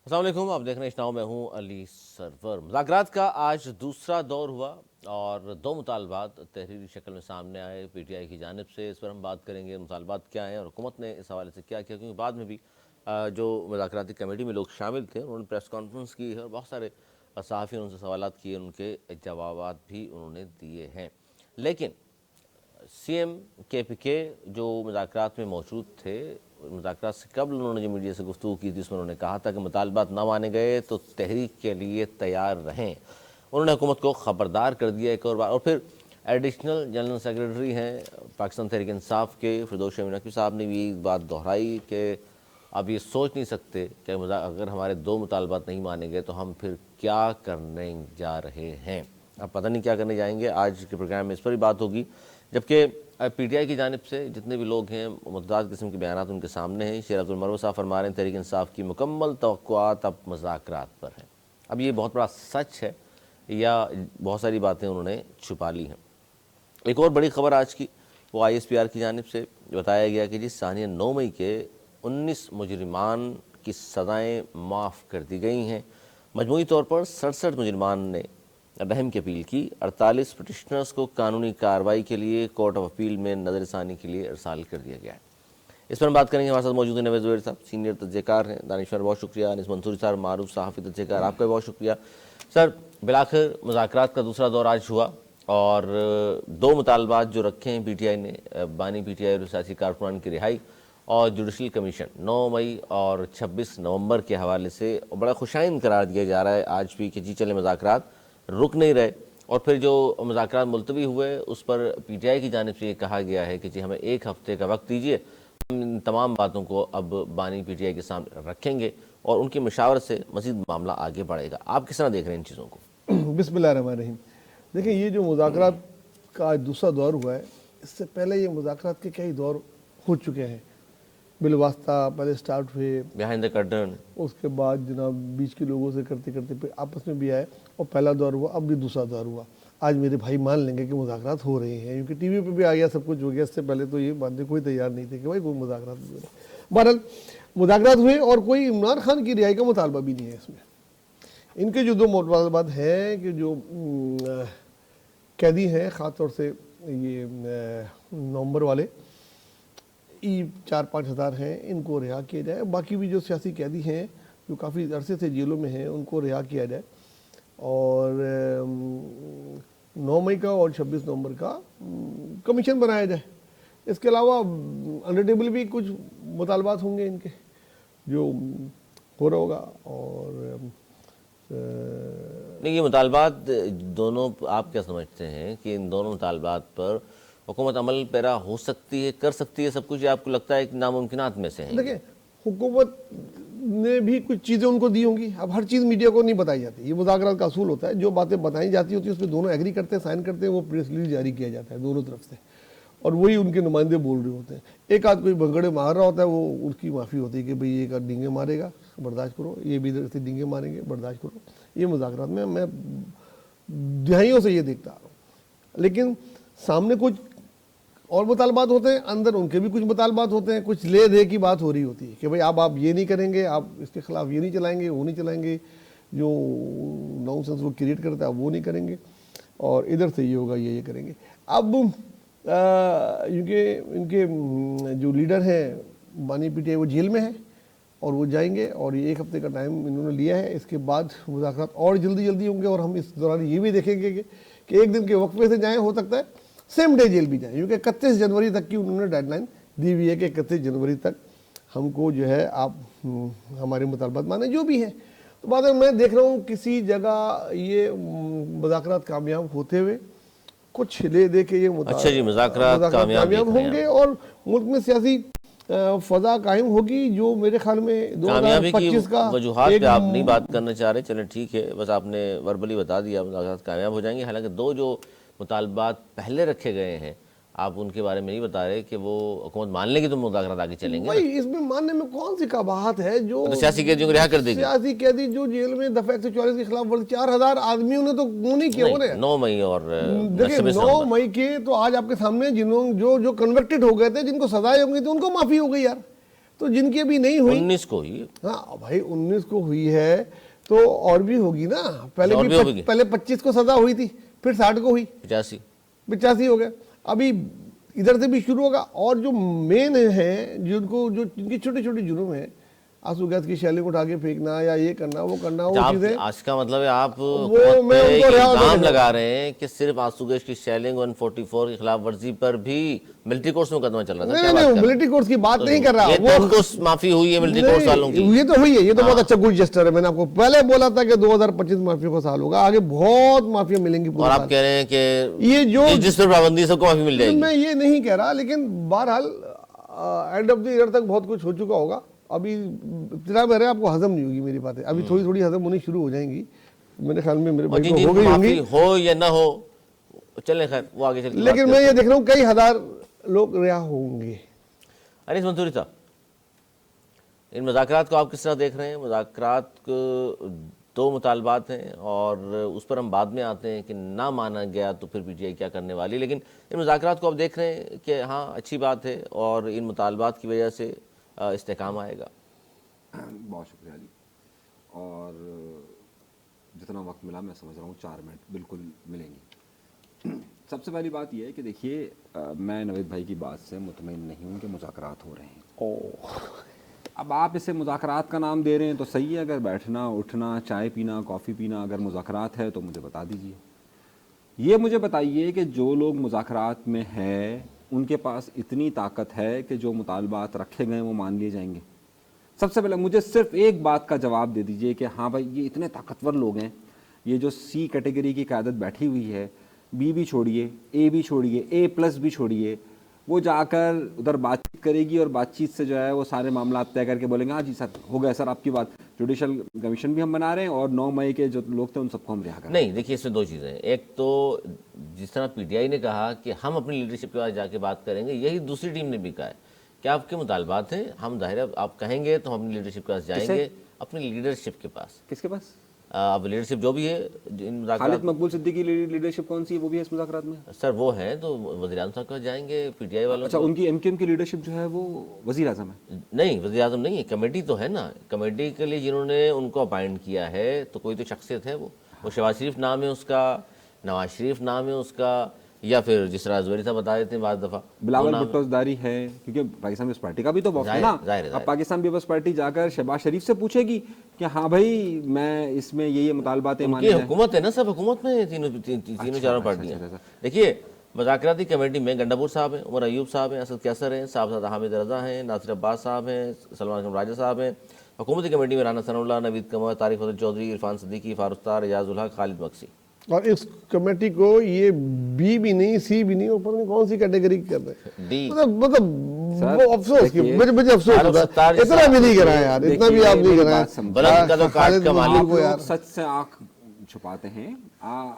अस्सलाम वालेकुम, आप देख रहे हैं इस्लाम में हूँ अली सरवर। मुज़ाकरात का आज दूसरा दौर हुआ और दो मुतालबात तहरीरी शक्ल में सामने आए पीटीआई की जानिब से। इस पर हम बात करेंगे मुतालबात क्या हैं और हुकूमत ने इस हवाले से क्या किया, क्योंकि बाद में भी जो मुज़ाकराती कमेटी में लोग शामिल थे उन्होंने प्रेस कॉन्फ्रेंस की है और बहुत सारे सहाफ़ी उनसे सवालात किए, उनके जवाबात भी उन्होंने दिए हैं। लेकिन सीएम केपीके जो मुज़ाकरात में मौजूद थे, मुज़ाकरात से कबल उन्होंने जो मीडिया से गुफ्तगू की थी उसमें उन्होंने कहा था कि मुतालबात ना माने गए तो तहरीक के लिए तैयार रहें। उन्होंने हुकूमत को ख़बरदार कर दिया एक और बार। और फिर एडिशनल जनरल सेक्रेटरी हैं पाकिस्तान तहरीक इंसाफ के फिरदौस शमीम नकवी साहब ने भी एक बात दोहराई कि अब ये सोच नहीं सकते कि अगर हमारे दो मुतालबात नहीं माने गए तो हम फिर क्या करने जा रहे हैं। अब पता नहीं क्या करने जाएंगे। आज के प्रोग्राम में इस पर भी बात होगी, जबकि पीटीआई की जानिब से जितने भी लोग हैं मुतअद्दिद किस्म के बयानात उनके सामने हैं। शेर अब्दुल मरवत साहब फरमा रहे हैं तहरीक इंसाफ की मुकम्मल तवक्कुआत अब मुज़ाकरात पर हैं। अब ये बहुत बड़ा सच है या बहुत सारी बातें उन्होंने छुपा ली हैं। एक और बड़ी खबर आज की वो ISPR की जानिब से बताया गया कि जी सानिया 9 मई के 19 मुजरिमान की सज़ाएँ माफ़ कर दी गई हैं। मजमूई तौर पर 67 मुजरिमान ने रहम की अपील की। 48 पटिशनर्स को कानूनी कार्रवाई के लिए कोर्ट ऑफ अपील में नज़रसानी के लिए इरसाल कर दिया गया है। इस पर हम बात करेंगे। हमारे साथ मौजूद हैं नवेद ज़ुबैर साहब, सीनियर तज्ज़ेकार हैं। दानिश्वर, बहुत शुक्रिया। अनिस मंसूरी साहब, मारूफ सहाफ़ी तज्ज़ेकार, आपका भी बहुत शुक्रिया। सर, बिलाखिर मुज़ाकरात का दूसरा दौर आज हुआ और दो मुतालबात जो रखे हैं पीटीआई ने, बानी पीटीआई और सियासी कारकुनान की रिहाई और जुडिशल कमीशन 9 मई और 26 नवंबर के हवाले से बड़ा खुशाइन करार दिया जा रहा है आज भी कि जी चले मुज़ाकरात रुक नहीं रहे। और फिर जो मुज़ाकरात मुलतवी हुए उस पर पीटीआई की जानिब से ये कहा गया है कि जी हमें एक हफ्ते का वक्त दीजिए, हम इन तमाम बातों को अब बानी पीटीआई के सामने रखेंगे और उनकी मशावरत से मज़ीद मामला आगे बढ़ेगा। आप किस तरह देख रहे हैं इन चीज़ों को? बिस्मिल्लाहिर्रहमानिर्रहीम। देखिए, ये जो मुज़ाकरात का आज दूसरा दौर हुआ है, इससे पहले ये मुज़ाकरात के कई दौर हो चुके हैं। बिलवास्ता पहले स्टार्ट हुए, बिहाइंड द कर्टन, उसके बाद जनाब बीच के लोगों से करते करते फिर आपस में भी आए और पहला दौर हुआ, अब भी दूसरा दौर हुआ। आज मेरे भाई मान लेंगे कि मुज़ाकरात हो रहे हैं, क्योंकि टीवी पे भी आ गया, सब कुछ हो गया। इससे पहले तो ये मानने कोई तैयार नहीं थे कि भाई कोई मुज़ाकरात नहीं हो रहे। बहरहाल मुज़ाकरात हुए और कोई इमरान खान की रिहाई का मुतालबा भी नहीं है इसमें। इनके जो दो मुतालबात हैं कि जो कैदी हैं, ख़ास तौर से ये नवंबर वाले 4-5 हज़ार हैं, इनको रिहा किया जाए। बाकी भी जो सियासी कैदी हैं जो काफ़ी अरसे से जेलों में हैं उनको रिहा किया जाए और 9 मई का और 26 नवंबर का कमीशन बनाया जाए। इसके अलावा अंडर टेबल भी कुछ मुतालबात होंगे इनके जो हो रहा होगा। और नहीं, ये मुतालबात दोनों आप क्या समझते हैं कि इन दोनों मुतालबात पर हुकूमत अमल पैरा हो सकती है, कर सकती है सब कुछ, या आपको लगता है कि नामुमकिनात में से है? देखिए, हुकूमत ने भी कुछ चीज़ें उनको दी होंगी। अब हर चीज़ मीडिया को नहीं बताई जाती, ये मुज़ाकरात का असूल होता है। जो बातें बताई जाती होती है उस पर दोनों एग्री करते हैं, साइन करते हैं, वो प्रेस रिलीज जारी किया जाता है दोनों तरफ से और वही उनके नुमाइंदे बोल रहे होते हैं। एक आध कोई भंगड़े मार रहा होता है, वो उसकी माफ़ी होती है कि भाई एक आध डींगे मारेगा, बर्दाश्त करो, ये भी इधर से डींगे मारेंगे, बर्दाश्त करो। ये मुज़ाकरात में मैं दिहाइयों से ये देखता आ रहा हूँ। लेकिन सामने कुछ और मुतालबात होते हैं, अंदर उनके भी कुछ मुतालबात होते हैं। कुछ ले दे की बात हो रही होती है कि भाई आप ये नहीं करेंगे, आप इसके खिलाफ ये नहीं चलाएंगे, वो नहीं चलाएंगे, जो नॉनसेंस वो क्रिएट करता है वो नहीं करेंगे, और इधर से ये होगा, ये करेंगे। अब इनके जो लीडर हैं बानी पीटीआई, वो जेल में है और वो जाएंगे और ये एक हफ्ते का टाइम इन्होंने लिया है। इसके बाद मुज़ाकरात और जल्दी होंगे और हम इस दौरान ये भी देखेंगे कि एक दिन के वक्फे से जाएँ, हो सकता है सेम डे जेल भी जाए, क्योंकि 31 जनवरी तक की उन्होंने डेडलाइन दी हुई है कि 31 जनवरी तक हमको जो है आप हमारे मुतालबात माने जो भी हैं। तो बाद में मैं देख रहा हूँ किसी जगह ये मुज़ाकरात कामयाब होते हुए कुछ ले दे के ये अच्छा जी, मुज़ाकरात कामयाब होंगे और मुल्क में सियासी फ़ज़ा कायम होगी, जो मेरे ख्याल में 2025 का वजूहात पे आप नहीं बात करना चाह रहे। चलें ठीक है, बस आपने वर्बली बता दिया मुज़ाकरात कामयाब हो जाएंगे। हालांकि दो जो मुतालबात पहले रखे गए हैं आप उनके बारे में नहीं बता रहे कि वो हुकूमत मान लेगी तो मुज़ाकरात आगे चलेंगे। भाई इसमें मानने में कौन सी कबाहत है? जो तो सियासी कैदियों को रिहा कर देगी। सियासी कैदी जो जेल में दफा 144 के खिलाफ वर्दी 4000 आदमियों ने तो वो नहीं किया। 9 मई और देखिए 9 मई के तो आज आपके सामने जिन्होंने जो कन्विक्टेड हो गए थे, जिनको सजाएं होंगी थी, उनको माफी हो गई यार। तो जिनकी अभी नहीं हुई, 19 को ही, हाँ भाई 19 को हुई है तो और भी होगी ना। पहले और भी होगी। पहले 25 को सजा हुई थी, फिर 60 को हुई, 85 हो गया, अभी इधर से भी शुरू होगा। और जो मेन है जिनको जो जिनकी छोटे छोटे जुर्म है, आंसू गैस की शैली उठा के फेंकना या ये करना वो करना, वो चीजें, आज का मतलब है आप वो मैं उनको इल्जाम लगा रहे हैं कि सिर्फ आंसू गैस की शेलिंग 144 की खिलाफ वर्जी पर भी मिलिट्री कोर्ट्स में मुकदमा चल रहा था। नहीं मिलिट्री कोर्ट्स की बात नहीं कर रहा, वो माफी हुई है मिलिट्री कोर्ट्स वालों की, ये तो हुई है, ये तो बहुत अच्छा गुड जेस्टर है। मैंने आपको पहले बोला था कि 2025 माफिया का साल होगा, आगे बहुत माफिया मिलेंगी। और आप कह रहे हैं कि ये जो जिस पर पाबंदी सबको माफी मिल जाएगी। मैं ये नहीं कह रहा, लेकिन बहरहाल एंड ऑफ द ईयर तक बहुत कुछ हो चुका होगा। अभी इतना मेरे आपको हजम नहीं होगी मेरी बातें, अभी थोड़ी थोड़ी हजम होनी शुरू हो जाएंगी मेरे ख्याल में, मेरे भाई को हो गई होंगी, हो या ना हो चले, खैर वो आगे चल। लेकिन मैं ये देख रहा हूँ कई हजार लोग रिहा होंगे। अनीस मंसूरी साहब, इन मुज़ाकरात को आप किस तरह देख रहे हैं? मुज़ाकरात को दो मुतालबात हैं और उस पर हम बाद में आते हैं कि ना माना गया तो फिर पीटीआई क्या करने वाली, लेकिन इन मुज़ाकरात को आप देख रहे हैं कि हाँ अच्छी बात है और इन मुतालबात की वजह से इस्तेकाम आएगा। बहुत शुक्रिया जी। और जितना वक्त मिला मैं समझ रहा हूँ 4 मिनट बिल्कुल मिलेंगी। सबसे पहली बात यह है कि देखिए, मैं नवेद भाई की बात से मुतमईन नहीं हूँ कि मुज़ाकरात हो रहे हैं। अब आप इसे मुज़ाकरात का नाम दे रहे हैं तो सही है, अगर बैठना उठना चाय पीना कॉफ़ी पीना अगर मुज़ाकरात है तो मुझे बता दीजिए। ये मुझे बताइए कि जो लोग मुज़ाकरात में है उनके पास इतनी ताकत है कि जो मुतालबात रखे गए वो मान लिए जाएंगे? सबसे पहले मुझे सिर्फ एक बात का जवाब दे दीजिए कि हाँ भाई ये इतने ताकतवर लोग हैं, ये जो सी कैटेगरी की क़यादत बैठी हुई है, बी भी छोड़िए, ए भी छोड़िए, A+ भी छोड़िए, वो जाकर उधर बातचीत करेगी और बातचीत से जो है वो सारे मामला तय करके बोलेंगे हाँ जी सर हो गया सर आपकी बात, जुडिशल कमीशन भी हम बना रहे हैं और 9 मई के जो लोग थे उन सबको हम रिहा कर रहे हैं। नहीं, देखिए इसमें दो चीज़ें हैं। एक तो जिस तरह पीटीआई ने कहा कि हम अपनी लीडरशिप के पास जाके बात करेंगे, यही दूसरी टीम ने भी कहा है कि आपके मुतालबात हैं, हम जाहिर है आप कहेंगे तो हम अपनी लीडरशिप के पास जाएंगे। अपनी लीडरशिप के पास? किसके पास? अब लीडरशिप जो भी है इन खालिद मकबूल सिद्दीकी की लीडरशिप कौन सी है, वो भी है इस मुज़ाकरात में? सर वो है तो वज़ीर आज़म साहब के पास जाएंगे पीटीआई वालों। अच्छा, उनकी एमक्यूएम की लीडरशिप जो है वो वज़ीर आज़म है? नहीं, वज़ीर आज़म नहीं है, कमेटी तो है ना, कमेटी के लिए जिन्होंने उनको अपॉइंट किया है तो कोई तो शख्सियत है। वो शहबाज शरीफ नाम है उसका, नवाज शरीफ नाम है उसका, या फिर जिस तरह ज़ुहैरी साहब बता देते हैं बाद दफ़ा बिलावल भुट्टो ज़रदारी है, क्योंकि पाकिस्तान पीपल्स पार्टी का भी तो वक्त है ना। अब पाकिस्तान पीपल्स पार्टी जाकर शहबाज शरीफ से पूछेगी कि हाँ भाई मैं इसमें ये मुतालबात माने हैं। हुकूमत है ना, सब हुकूमत में तीनों चारों पार्टियां। देखिए मुज़ाकराती कमेटी में गंडापुर साहब हैं, उमर अयूब साहब हैं, असद कैसर हैं, साहब हामिद रजा हैं, नासिर अब्बास साहब हैं, सलमान राजा साहब हैं। हुकूमती कमेटी में राना सनाउल्लाह, नवीद कमर, तारिक फजल चौधरी, इरफान सिद्दीकी, फारुस्तार, रियाजुल हक, खालिद मक्सी। और इस कमेटी को ये बी भी नहीं, सी भी नहीं, ऊपर में कौन सी कैटेगरी कर रहे हैं? डी। मतलब वो अफसोस की मुझे अफसोस होता है, इतना भी नहीं करा यार, इतना भी आप नहीं करा। सच से आंख छुपाते हैं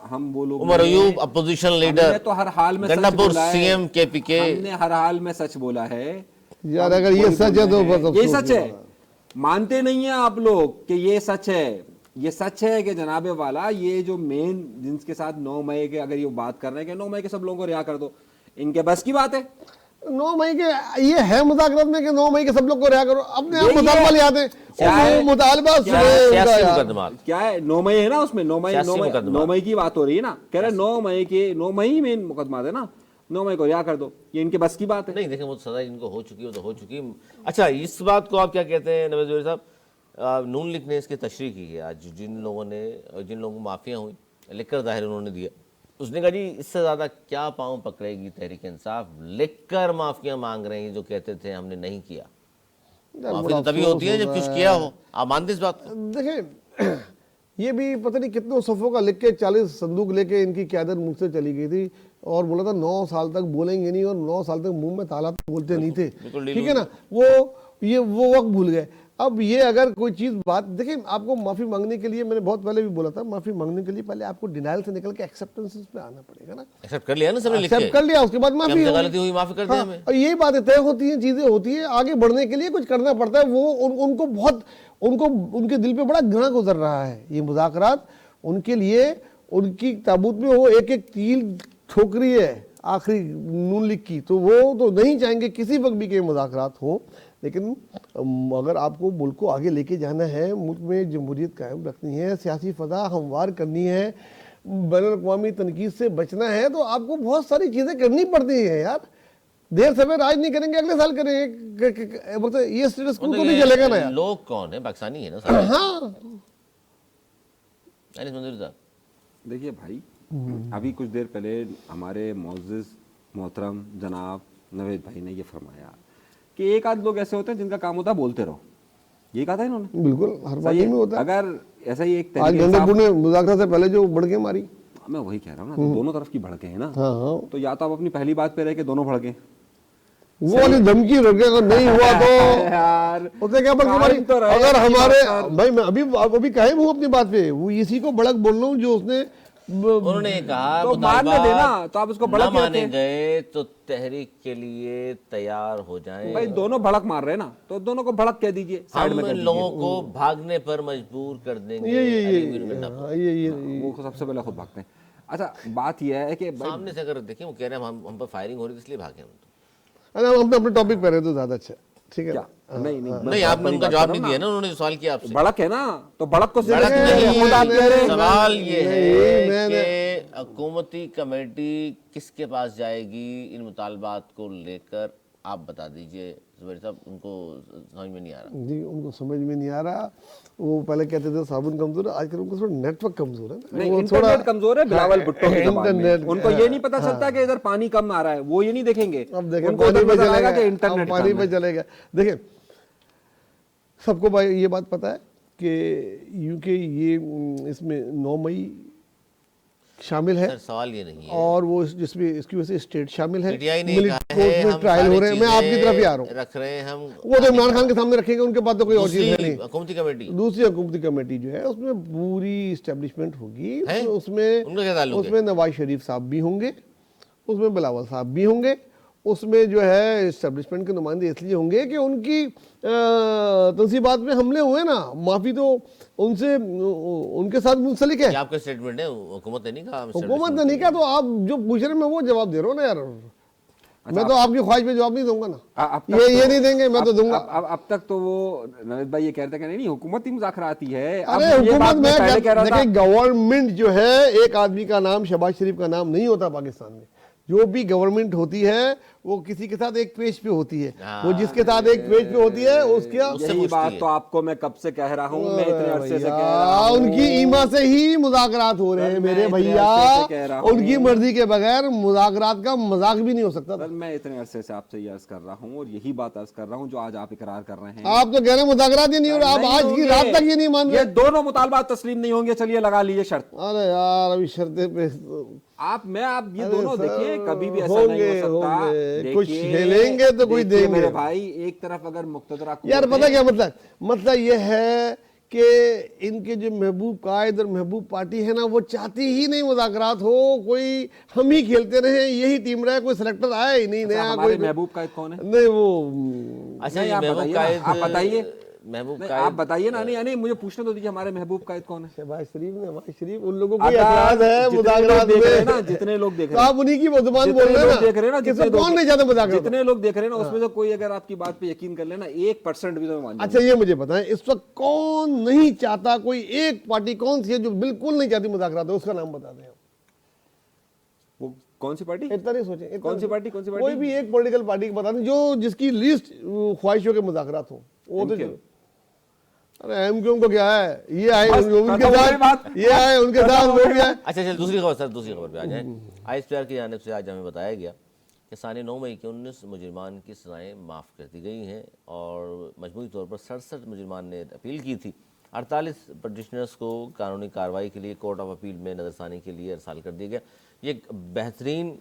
हम वो लोग। उमर अयूब अपोजिशन लीडर तो हर हाल में गंडापुर सीएम केपीके, हमने हर हाल में सच बोला है यार। अगर ये सच है तो बस ये सच है, मानते नहीं है आप लोग कि ये सच है। ये सच है कि जनाबे वाला ये जो मेन जिनके साथ 9 मई के अगर ये बात कर रहे हैं कि 9 मई के सब लोगों को रिहा कर दो, इनके बस की बात है। 9 मई के ये है मुज़ाकरात में कि 9 मई के सब लोग को रिहा करो, अपने आप मुतालबा ले आते हैं। मुतालबा क्या है? 9 मई है ना, उसमें 9 मई की बात हो रही है ना, कह रहे 9 मई में मुकदमा है ना, 9 मई को रिहा कर दो, ये इनके बस की बात है। नहीं देखें वो सजा जिनको हो चुकी है वो तो हो चुकी। अच्छा, इस बात को आप क्या कहते हैं नवाज ज़ुहैरी साहब? नून लीग ने इसकी तशरीह की है आज, जिन लोगों को माफिया हुई लिखकर जाहिर उन्होंने दिया, उसने कहा जी इससे ज़्यादा क्या पाँव पकड़ेगी तहरीक इंसाफ, लिखकर माफिया मांग रहे हैं जो कहते थे हमने नहीं किया। माफी तो तभी होती है जब कुछ किया हो। आप मानते इस बात को? देखें ये भी पता नहीं कितनों सफ़ों का लिख के 40 संदूक लेके इनकी क़यादत मुझ से चली गई थी और बोला था 9 साल तक बोलेंगे नहीं, और 9 साल तक मुंह में ताला बोलते नहीं थे, ठीक है ना। वो वक्त भूल गए। अब ये अगर कोई चीज़ बात देखिए, आपको माफ़ी मांगने के लिए मैंने बहुत पहले भी बोला था, माफ़ी मांगने के लिए पहले आपको डिनाइल से निकल के एक्सेप्टेंस पे आना पड़ेगा ना। एक्सेप्ट कर लिया ना सबने, एक्सेप्ट कर लिया, उसके बाद माफ़ी गलती हुई माफ़ी कर दिया हमें। और यही बातें तय होती हैं, चीज़ें होती हैं, आगे बढ़ने के लिए कुछ करना पड़ता है। वो उनको बहुत उनके दिल पे बड़ा घृणा गुजर रहा है ये मुज़ाकरात उनके लिए। उनकी ताबूत में वो एक एक कील ठोकरी है आखिरी नून लीग की, तो वो तो नहीं चाहेंगे किसी वक्त भी के मुज़ाकरात हो। लेकिन अगर आपको मुल्क को आगे लेके जाना है, मुल्क में जमहूरियत कायम रखनी है, सियासी फ़ज़ा हमवार करनी है, बैनुल-अक़वामी तनकीद से बचना है, तो आपको बहुत सारी चीज़ें करनी पड़ती हैं यार। देर समय राज नहीं करेंगे, अगले साल करेंगे, मतलब ये स्टेटस को तो नहीं चलेगा ना यार। लोग कौन है? पाकिस्तानी है ना सारे। हाँ अनिस मंजूरी साहब, देखिए भाई, अभी कुछ देर पहले हमारे मोअज़्ज़िज़ मोहतरम जनाब नवेद भाई ने ये फरमाया कि एक आध लोग ऐसे होते हैं जिनका काम होता है बोलते रहो। ये कहा था इन्होंने, बिल्कुल, हर सही पार्टी है? में होता है। अगर ऐसा ही एक आज तहरीक गंडेपुर ने मुज़ाकरा से पहले जो बढ़ के मारी, मैं वही कह रहा हूँ ना, तो दोनों तरफ की भड़के हैं ना। हाँ हाँ, तो या तो आप अपनी पहली बात पे रहे कि दोनों भड़के वो वाली धमकी रखे, अगर नहीं हुआ तो यार उससे क्या बढ़ के मारी। कायम तो रहे अगर अपनी हमारे बात पर। भाई, मैं अभी कायम हूँ अपनी बात पे, वो इसी को भड़क बोल रहा हूँ जो उसने उन्होंने कहा तो मारने देना, तो आप उसको ना भड़क के माने रखें। गए तो तहरीक के लिए तैयार हो जाएं। भाई दोनों भड़क मार रहे हैं ना, तो दोनों को भड़क कह दीजिए, साइड हम में कर दीजिए। लोगों को भागने पर मजबूर कर देंगे। ये अली मीर मिन्ना पर। हाँ, ये वो सबसे पहले खुद भागते हैं। अच्छा, बात यह है कि भाई सामने से अगर देखें, वो कह रहे हैं हम पर फायरिंग हो रही थी इसलिए भागे हम तो। अरे हम अपने टॉपिक पे रहे तो ज्यादा अच्छा है, ठीक है क्या ना? नहीं नहीं नहीं, आपने उनका जवाब नहीं दिया ना, उन्होंने जो सवाल किया आपसे। भड़क है ना, तो भड़क को भड़क नहीं, खुद आप कह रहे हैं। सवाल ये नहीं, है कि हुकूमती कमेटी किसके पास जाएगी इन मुतालबात को लेकर, आप बता दीजिए जुबैर साहब। उनको समझ में नहीं आ रहा। जी, उनको समझ में नहीं आ रहा। वो पहले कहते थे साबुन कमजोर है, आजकल उनको थोड़ा नेटवर्क कमजोर है ना, नहीं, वो इंटरनेट कमजोर है बिलावल भुट्टो की ज़बान में। इंटरनेट, उनको ये नहीं पता चलता कि इधर पानी कम आ रहा है, वो ये नहीं देखेंगे। अब देखें उनको पानी उधर पे नजर आएगा चलेगा, कि अब इंटरनेट पानी कम पे है। चलेगा। देखिए, सबको भाई ये बात पता है कि यूके ये इसमें 9 मई शामिल है, सर सवाल ये नहीं है। और वो जिसमें इसकी वजह से स्टेट शामिल है, पीटीआई ने मिलिट्री कहा फोर्स है में हम ट्रायल सारी हो रहे हैं। मैं आपकी तरफ ही आ रहा हूँ। रख रहे हैं हम। वो तो इमरान खान के सामने रखेंगे, उनके पास तो कोई और चीज है नहीं। हुकूमती कमेटी दूसरी हुकूमती कमेटी जो है उसमें पूरी इस्टेब्लिशमेंट होगी, है? तो उसमें उनका क्या ताल्लुक है? उसमें नवाज शरीफ साहब भी होंगे, उसमें बिलावल साहब भी होंगे, उसमें जो है इस्टेब्लिशमेंट के नुमाइंदे इसलिए होंगे कि उनकी तंसीबात में हमले हुए ना, माफी तो उनसे उनके साथ मुंसलिक है। ये आपका स्टेटमेंट है, हुकूमत ने नहीं कहा। हुकूमत ने नहीं कहा, तो आप जो पूछ रहे हैं मैं वो जवाब दे रहा हूँ ना यार। मैं तो आपकी ख्वाहिश पे जवाब नहीं दूंगा ना, अब तक ये तो- नहीं देंगे, मैं तो दूंगा। अब तक तो वो नवेद भाई ये कहते हैं कि नहीं हुकूमत ही मुज़ाकरा आती है। अब अरे ये हुकूमत बात मैं पहले कह रहा था। देखिए, गवर्नमेंट जो है, एक आदमी का नाम शहबाज शरीफ का नाम नहीं होता पाकिस्तान में। जो भी गवर्नमेंट होती है वो किसी के साथ एक पेज पे होती है, वो जिसके साथ एक पेज पे होती है उसका यही बात तो आपको मैं कब से कह रहा हूँ, मैं इतने अरसे से कह रहा हूँ। उनकी ईमा से ही मुज़ाकरात हो रहे हैं सर, मेरे मैं इतने भैया। अरसे से कह रहा हूँ। उनकी मर्जी के बगैर मुज़ाकरात का मजाक भी नहीं हो सकता था। सर मैं इतने अरसे से आपसे ये अर्ज कर रहा हूँ, और यही बात अर्ज कर रहा हूँ जो आज आप इकरार कर रहे हैं। आप तो कह रहे हैं मुज़ाकरात ही नहीं हो रहा, आप नहीं आज की होंगे। रात तक ये नहीं मान ये रहे। दोनों मुतालबात तस्लीम नहीं होंगे। चलिए लगा लीजिए शर्त। अरे यार, अभी शर्तें पे आप ये अरे दोनों सर, देखिए, कभी भी ऐसा नहीं होंगे, हो सकता। होंगे। कुछ देखिए, खेलेंगे तो कोई देखिए देंगे। मेरे भाई, एक तरफ अगर मुक्तदरा यार कुव्वतें- पता क्या मतलब ये है कि इनके जो महबूब कायद और महबूब पार्टी है ना, वो चाहती ही नहीं मुज़ाकरात हो, कोई हम ही खेलते रहे, यही टीम रहे, कोई सिलेक्टर आया ही नहीं अच्छा, नया। हमारे कोई महबूब कायद कौन है? नहीं वो अच्छा, नहीं, ये आप महबूब बताइए ना, कायद, आप बताइए। महबूब नहीं, कायद आप बताइए ना। नहीं, मुझे पूछने तो दीजिए, हमारे महबूब कायद कौन है? शहबाज शरीफ, उन लोगों को अगर एतराज है जितने मुज़ाकरात लोग देख रहे हैं ना, में। जितने लोग देख तो रहे हैं, आप उन्हीं की जुबान बोल जितने रहे लोग हैं देख रहे हैं ना, ना, जितने किसको कौन लोग- नहीं चाहता मुज़ाकरात? जितने लोग देख रहे हैं ना, उसमें से कोई अगर आपकी बात पे यकीन कर लेना, 1% भी तो मैं मान अच्छा ये मुझे बताएं, इस वक्त कौन नहीं चाहता, कोई एक पार्टी कौन सी है जो बिल्कुल नहीं चाहती मुज़ाकरात हो, उसका नाम बता दें। वो कौन सी पार्टी? इतना नहीं सोचें, इतना कौन सी नहीं पार्टी? कौन सी कोई पार्टी? भी एक पॉलिटिकल पार्टी की बता दें जो जिसकी लिस्ट ख्वाहिशों के मुज़ाकरात हो, वो तो MQ? अरे एमक्यू को क्या है, ये आए बस, उनके खत्म हो गई बात। साथ, ये आए उनके साथ, वो भी आए। अच्छा चल दूसरी खबर, सर दूसरी खबर पे आ जाएं। ISPR की जानिब से आज हमें बताया गया कि साने 9 मई के 19 मुजरिमान की सज़ाएँ माफ़ कर दी गई हैं, और मजमूई तौर पर 67 मुजरिमान ने अपील की थी। 48 पटिशनर्स को कानूनी कार्रवाई के लिए कोर्ट ऑफ अपील में नज़रसानी के लिए अरसाल कर दिया गया। ये एक बेहतरीन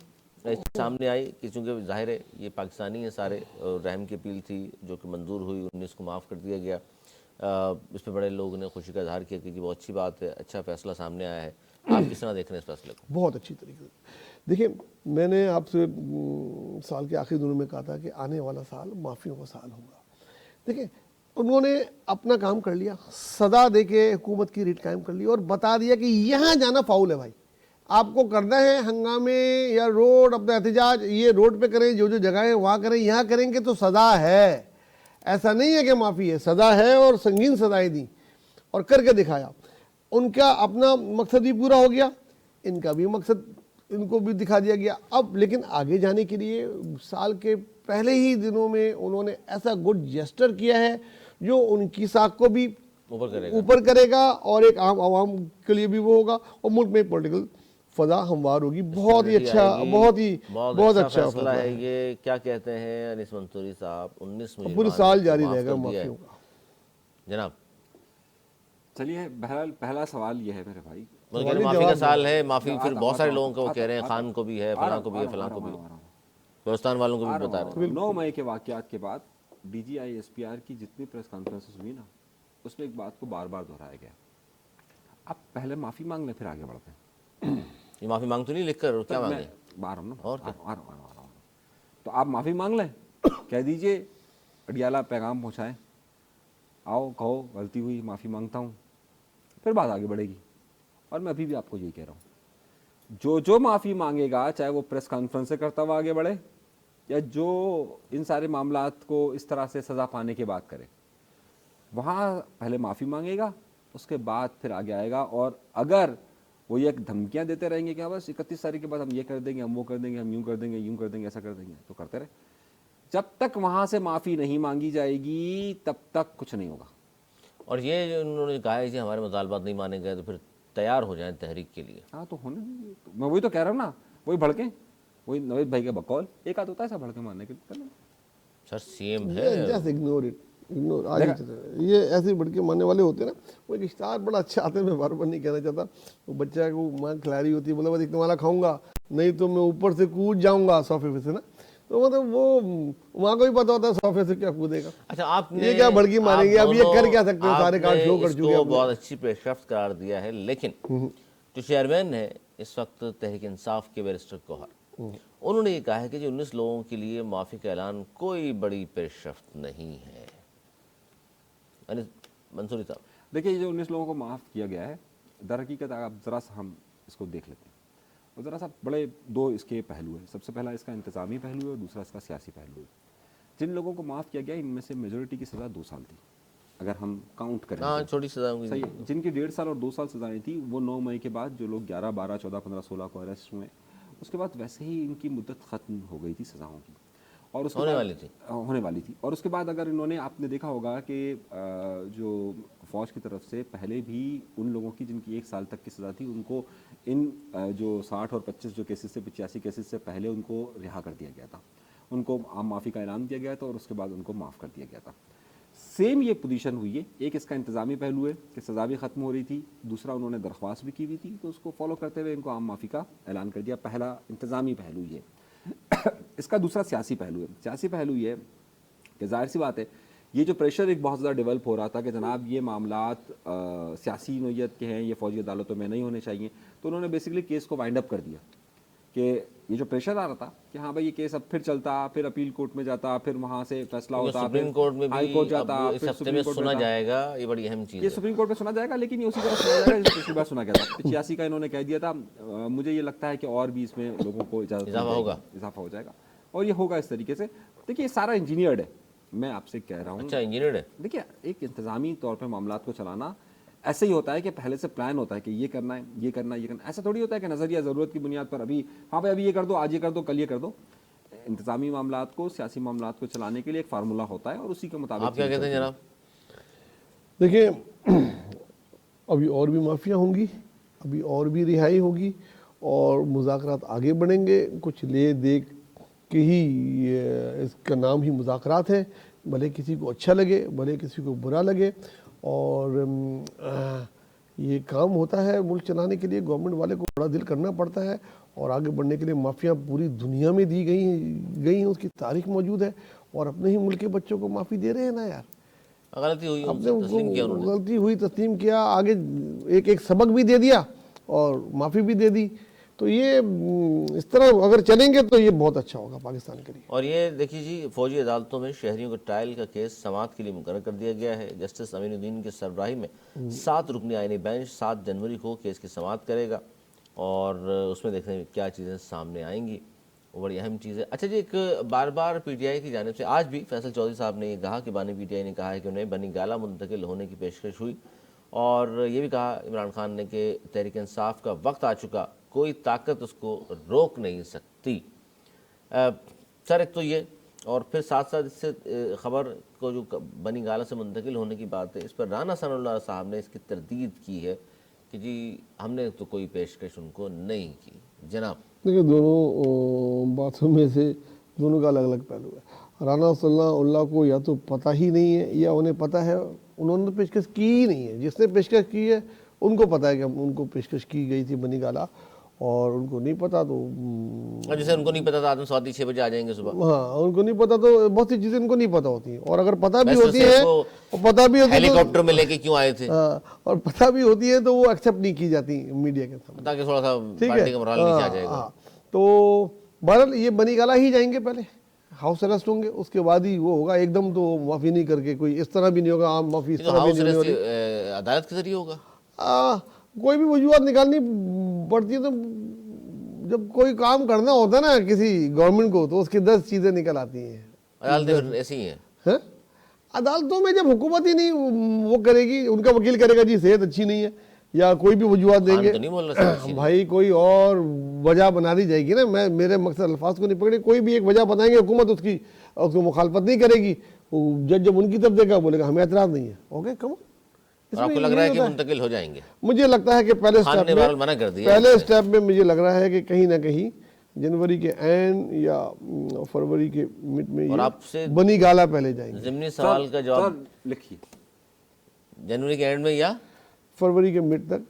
सामने आई कि चूँकि ज़ाहिर है ये पाकिस्तानी है सारे, रहम की अपील थी जो कि मंजूर हुई, 19 को माफ़ कर दिया गया। इस पर बड़े लोगों ने खुशी का इजहार किया कि बहुत अच्छी बात है, अच्छा फैसला सामने आया है। आप किस तरह देख रहे हैं इस फैसले को? बहुत अच्छी तरीके से देखिए, मैंने आपसे साल के आखिरी दिनों में कहा था कि आने वाला साल माफ़ियों का साल होगा। देखिए, उन्होंने अपना काम कर लिया, सदा दे के हुकूमत की रीट कायम कर ली और बता दिया कि यहाँ जाना फाउल है भाई, आपको करना है हंगामे या रोड अपना एहतजाज, ये रोड पे करें, जो जो जगह है वहाँ करें, यहाँ करेंगे तो सज़ा है। ऐसा नहीं है कि माफ़ी है, सज़ा है और संगीन सज़ाएं दी और करके दिखाया। उनका अपना मकसद भी पूरा हो गया, इनका भी मकसद इनको भी दिखा दिया गया। अब लेकिन आगे जाने के लिए साल के पहले ही दिनों में उन्होंने ऐसा गुड जेस्टर किया है जो उनकी साख को भी ऊपर करेगा और एक आम आवाम के लिए भी वो होगा और मुल्क में पॉलिटिकल फजा हमवार होगी। बहुत ही अच्छा, बहुत अच्छा फैसला है ये। क्या कहते हैं अनीस मंसूरी साहब? 19 पूरे साल जारी रहेगा माफियों का। जनाब चलिए, बहरहाल पहला सवाल ये है मेरे भाई, माफी का साल है, माफी फिर बहुत सारे लोगों को वो कह रहे हैं, खान को भी है, फलां को भी है, फलां को भी, हिंदुस्तान वालों को भी बता रहे हैं। 9 मई के वाकयात के बाद डीजीआई एसपीआर की जितनी प्रेस कॉन्फ्रेंसेस हुई ना, उसमें एक बात को बार बार दोहराया गया, आप पहले माफी मांग लें फिर आगे बढ़ते हैं। ये माफी मांग तो नहीं, लिख कर क्या मांगे? बार हम ना और क्या? तो आप माफी मांग लें, कह दीजिए अडियाला पैगाम पहुंचाएं, आओ कहो गलती हुई, माफी मांगता हूं, फिर बात आगे बढ़ेगी। और मैं अभी भी आपको यही कह रहा हूं, जो माफी मांगेगा, चाहे वो प्रेस कॉन्फ्रेंस से करता हुआ आगे बढ़े या जो इन सारे मामलात को इस तरह से सजा पाने के बाद करे, वहाँ पहले माफ़ी मांगेगा, उसके बाद फिर आगे आएगा। और अगर वो ये धमकियाँ देते रहेंगे कि हाँ बस 31 तारीख के बाद हम ये कर देंगे, हम वो कर देंगे, हम यूँ कर देंगे, यूँ कर देंगे, ऐसा कर देंगे, तो करते रहे। जब तक वहाँ से माफ़ी नहीं मांगी जाएगी तब तक कुछ नहीं होगा। और ये जो उन्होंने कहा है कि हमारे मुतालबात नहीं माने गए तो फिर तैयार हो जाएं तहरीक के लिए। हाँ तो होने दीजिए, तो मैं वही तो कह रहा हूँ ना, वही भड़के, वही नवेद भाई के बकौल एक आध होता है ऐसा भड़के मारने के लिए। सर सीएम है, जस्ट इग्नोर इट, इग्नोर आज ये ऐसे भड़के मारने वाले होते हैं ना। वो एक स्टार बड़ा अच्छा आता है, मैं बार बार नहीं कहना चाहता, वो बच्चा को माँ खिला रही होती है, बोला बस एक तुम्हारा खाऊंगा नहीं तो मैं ऊपर से कूद जाऊंगा सोफे पे से ना, तो मतलब वो वहाँ को भी पता होता है सोफे से क्या कूदेगा। अच्छा, आपने ये क्या भड़की मारेंगे, अब ये कर क्या सकते हैं, सारे कार्ड शो कर चुके हैं, बहुत अच्छी पेशरफ्त करार दिया है। लेकिन जो चेयरमैन है इस वक्त तहरीक इंसाफ के बैरिस्टर कोहर, उन्होंने ये कहा है कि जो 19 लोगों के लिए माफी का ऐलान कोई बड़ी पेशरफ्त नहीं है। मंसूरी साहब देखिए, जो 19 लोगों को माफ़ किया गया है, दर हकीकत आप ज़रा सा हम इसको देख लेते हैं, और ज़रा सा बड़े दो इसके पहलू हैं। सबसे पहला इसका इंतज़ामी पहलू है और दूसरा इसका सियासी पहलू है। जिन लोगों को माफ़ किया गया इनमें से मेजोरिटी की सज़ा 2 साल थी, अगर हम काउंट करें। हाँ, छोटी सजा होगी। सही है। जिनकी 1.5 साल और 2 साल सजाएं थी, वो 9 मई के बाद जो लोग 11, 12, 14, 15, 16 को अरेस्ट हुए, उसके बाद वैसे ही इनकी मुद्दत ख़त्म हो गई थी सज़ाओं की, और उसके होने वाली थी। और उसके बाद अगर इन्होंने, आपने देखा होगा कि जो फ़ौज की तरफ से पहले भी उन लोगों की जिनकी 1 साल तक की सज़ा थी, उनको इन जो 60 और 25 जो केसेस से 85 केसेस से पहले उनको रिहा कर दिया गया था, उनको आम माफ़ी का ऐलान दिया गया था और उसके बाद उनको माफ़ कर दिया गया था। सेम ये पोजीशन हुई है। एक इसका इंतज़ामी पहलू है कि सज़ा भी ख़त्म हो रही थी, दूसरा उन्होंने दरख्वास्त भी की हुई थी, तो उसको फॉलो करते हुए इनको आम माफ़ी का ऐलान कर दिया। पहला इंतज़ामी पहलू ये। इसका दूसरा सियासी पहलू है। सियासी पहलू ये कि जाहिर सी बात है, ये जो प्रेशर एक बहुत ज़्यादा डेवलप हो रहा था कि जनाब ये मामलात सियासी नोयत के हैं, ये फ़ौजी अदालतों में नहीं होने चाहिए, तो उन्होंने बेसिकली केस को वाइंड अप कर दिया कि ये जो प्रेशर आ रहा था कि हाँ भाई ये केस अब फिर चलता, फिर अपील कोर्ट में जाता, फिर वहाँ से फैसला होता, सुप्रीम कोर्ट में हाई कोर्ट जाता, इस हफ्ते में सुना जाएगा। ये बड़ी अहम चीज़ है। ये सुप्रीम कोर्ट में सुना जाएगा, लेकिन ये उसी तरह सुना जाएगा जैसे पिछली बार सुना गया था। 85 का इन्होंने कह दिया था। मुझे ये लगता है कि और भी इसमें लोगों को इजाफा हो जाएगा और ये होगा इस तरीके से। देखिए, ये सारा इंजीनियर्ड है, मैं आपसे कह रहा हूँ। अच्छा, इंजीनियर्ड है। देखिए, एक इंतजामी तौर पर मामलात को चलाना ऐसे ही होता है कि पहले से प्लान होता है कि ये करना है, ये करना है, ये करना है। ऐसा थोड़ी होता है कि नज़रिया ज़रूरत की बुनियाद पर अभी हाँ भाई अभी ये कर दो, आज ये कर दो, कल ये कर दो। इंतजामी मामलात को, सियासी मामलात को चलाने के लिए एक फार्मूला होता है और उसी के मुताबिक। आप क्या कहते हैं जनाब? देखिए, अभी और भी माफिया होंगी, अभी और भी रिहाई होगी और मुज़ाकरात आगे बढ़ेंगे। कुछ ले दे के ही इसका नाम ही मुज़ाकरात है, भले किसी को अच्छा लगे, भले किसी को बुरा लगे। और ये काम होता है मुल्क चलाने के लिए, गवर्नमेंट वाले को बड़ा दिल करना पड़ता है और आगे बढ़ने के लिए माफ़िया पूरी दुनिया में दी गई हैं, उसकी तारीख मौजूद है और अपने ही मुल्क के बच्चों को माफ़ी दे रहे हैं ना यार। गलती हुई, अपने गलती हुई तस्लीम किया, आगे एक सबक भी दे दिया और माफ़ी भी दे दी। तो ये इस तरह अगर चलेंगे तो ये बहुत अच्छा होगा पाकिस्तान के लिए। और ये देखिए जी, फौजी अदालतों में शहरियों के ट्रायल का केस समाअत के लिए मुकर्रर कर दिया गया है। जस्टिस अमीनुद्दीन के सरबराही में 7 रुकनी आईनी बेंच 7 जनवरी को केस की समाअत करेगा और उसमें देखते हैं क्या चीज़ें सामने आएंगी। वो बड़ी अहम चीज़ है। अच्छा जी, एक बार बार पीटीआई की जानिब से आज भी फैसल चौधरी साहब ने ये कहा कि बानी पीटीआई ने कहा है कि उन्हें बनी गाला मुंतकिल होने की पेशकश हुई, और ये भी कहा इमरान खान ने कि तहरीक इंसाफ का वक्त आ चुका, कोई ताकत उसको रोक नहीं सकती। सर एक तो ये, और फिर साथ साथ इससे ख़बर को जो बनी गाला से मुंतकिल होने की बात है, इस पर राना सनाउल्लाह साहब ने इसकी तरदीद की है कि जी हमने तो कोई पेशकश उनको नहीं की। जनाब देखिए, दोनों बातों में से दोनों का अलग अलग पहलू है। राना सनाउल्लाह को या तो पता ही नहीं है या उन्हें पता है, उन्होंने तो पेशकश की ही नहीं है। जिसने पेशकश की है उनको पता है कि उनको पेशकश की गई थी बनी गाला, और उनको नहीं पता तो जैसे उनको नहीं पता था आदम स्वाति 6 बजे आ जाएंगे सुबह, हाँ, उनको नहीं पता तो बहुत सी चीज़ें उनको नहीं पता होती हैं। और अगर पता भी वैसे होती सिर्फ है, वो और पता भी होती है हेलीकॉप्टर में लेके क्यों आए थे, हाँ, और पता भी होती है तो वो एक्सेप्ट नहीं की जाती मीडिया के सामने, ताकि थोड़ा सा ठीक पार्टी है। का मोराल नीचे आ हाँ, जाएगा। हाँ। तो बहरहाल ये बनी गाला ही जाएंगे, पहले हाउस अरेस्ट होंगे, उसके बाद ही वो होगा। एकदम तो माफ़ी नहीं करके कोई इस तरह भी नहीं होगा, आम माफ़ी इस ये तो तरह भी हाउस नहीं होने वाली। अरेस्ट अदालत के जरिए होगा। कोई भी वजूहत निकालनी पड़ती है, तो जब कोई काम करना होता है ना किसी गवर्नमेंट को, तो उसकी 10 चीज़ें निकल आती हैं। अदालतें फिर ऐसी ही हैं। हैं? अदालतों में जब हुकूमत ही नहीं वो करेगी, उनका वकील करेगा जी सेहत अच्छी नहीं है, या कोई भी वजूहत देंगे, तो नहीं बोल रहा सर, भाई कोई और वजह बना दी जाएगी ना। मैं मेरे मकसद अल्फाज को नहीं पकड़े, कोई भी एक वजह बनाएंगे, हुकूमत उसको मुखालफत नहीं करेगी। जज जब उनकी तरफ देगा बोलेगा हमें एतराज़ नहीं है, ओके कम। और आपको लग रहा है कि मुंतकिल हो जाएंगे? मुझे लगता है कि पहले खान ने स्टेप बहरहाल में मना कर दिया। पहले स्टेप में मुझे लग रहा है कि कहीं ना कहीं जनवरी के एंड या फरवरी के मिड में और ये आपसे बनी गाला पहले जाएंगे, ज़िमनी सवाल का जवाब सर लिखिए, जनवरी के एंड में या फरवरी के मिड तक।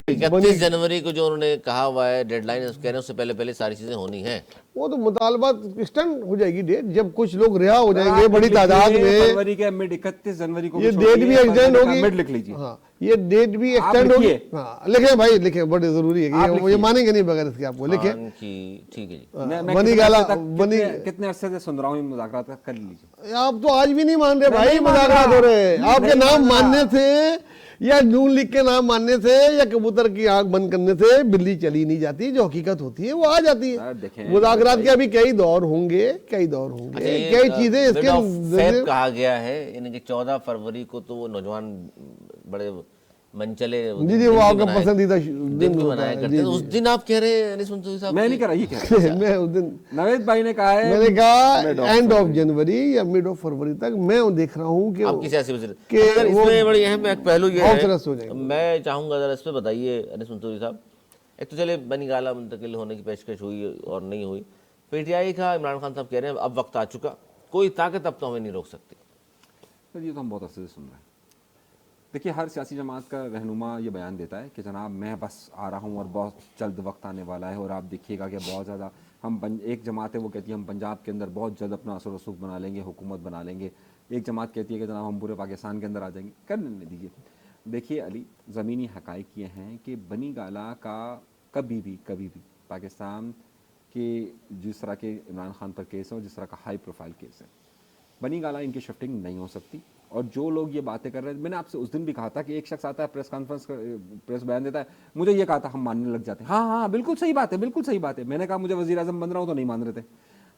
31 जनवरी को जो उन्होंने कहा हुआ है डेडलाइन, कह रहे हैं उससे पहले पहले सारी चीजें होनी है। वो तो मुतालबा एक्सटेंड हो जाएगी डेट, जब कुछ लोग रिहा हो जाएंगे बड़ी तादाद में। फरवरी के मिड 31 जनवरी को ये डेट भी एक्सटेंड होगी, मिड लिख लीजिए। हाँ, ये डेट भी आप एक्सटेंड होगी। लिखिए। हाँ लिखे भाई, लिखे, बड़े जरूरी है कि आप ये लिखिए। मानेंगे नहीं बगैर इसके, आपको लिखे। खान की ठीक है जी। मैं बनी गाला बनी, कितने अरसे से सुन रहा हूँ मुज़ाकरात का, कर लीजिए। आप तो आज भी नहीं मान रहे मैं भाई, नहीं मान मुज़ाकरात रहा। हो रहे हैं। नहीं आपके नाम मान रहा। मानने से, या नून लीग के नाम मानने से, या कबूतर की आंख बंद करने से बिल्ली चली नहीं जाती। जो हकीकत होती है वो आ जाती सर, है। देखें, मुज़ाकरात के अभी कई दौर होंगे, कई दौर होंगे, कई चीजें मिड ऑफ फेब इसके। कहा गया है, यानी कि 14 फरवरी को तो वो नौजवान बड़े मनचले जी जी, वो आपका मनाए- पसंदीदा दिन दिन भी होता मनाया है। करते जी, हैं। जी। उस दिन आप कह रहे हैं अनिस मंसूरी साहब मैं कि- नहीं कर रहा, ये कह रहा मैं उस दिन नवेद भाई ने कहा है, मैंने कहा Mid of end of February। जनवरी या मिड ऑफ फरवरी तक मैं देख रहा हूँ कि आपकी सियासी वजह कि सर वो इसमें बड़ी अहम एक पहलू ये हाउस अरेस्ट हो है, जाएंगे। मैं चाहूंगा जरा इस पे बताइए अनिस मंसूरी साहब। एक तो चले बनी गाला मुंतकिल होने की पेशकश हुई और नहीं हुई, पीटीआई का इमरान खान साहब कह रहे हैं अब वक्त आ चुका, कोई ताकत अब तो हमें नहीं रोक सकती। सर ये तो हम बहुत अरसे से सुन रहे हैं। देखिए, हर सियासी जमात का रहनुमा ये बयान देता है कि जनाब मैं बस आ रहा हूँ और बहुत जल्द वक्त आने वाला है, और आप देखिएगा कि बहुत ज़्यादा एक जमात है वो कहती है हम पंजाब के अंदर बहुत जल्द अपना असर रसूख बना लेंगे, हुकूमत बना लेंगे। एक जमात कहती है कि जनाब हम पूरे पाकिस्तान के अंदर आ जाएंगे। करने दीजिए। देखिए अली, ज़मीनी हक़ाइक़ ये हैं कि बनी गाला का कभी भी पाकिस्तान के जिस तरह के इमरान खान पर केस है और जिस तरह का हाई प्रोफाइल केस है, बनी गाला इनकी शिफ्टिंग नहीं हो सकती। और जो लोग ये बातें कर रहे हैं, मैंने आपसे उस दिन भी कहा था कि एक शख्स आता है प्रेस कॉन्फ्रेंस प्रेस बयान देता है, मुझे ये कहा था हम मानने लग जाते हैं। हाँ हाँ बिल्कुल सही बात है, बिल्कुल सही बात है। मैंने कहा मुझे वज़ीर आज़म बन रहा हूँ तो नहीं मान रहे थे,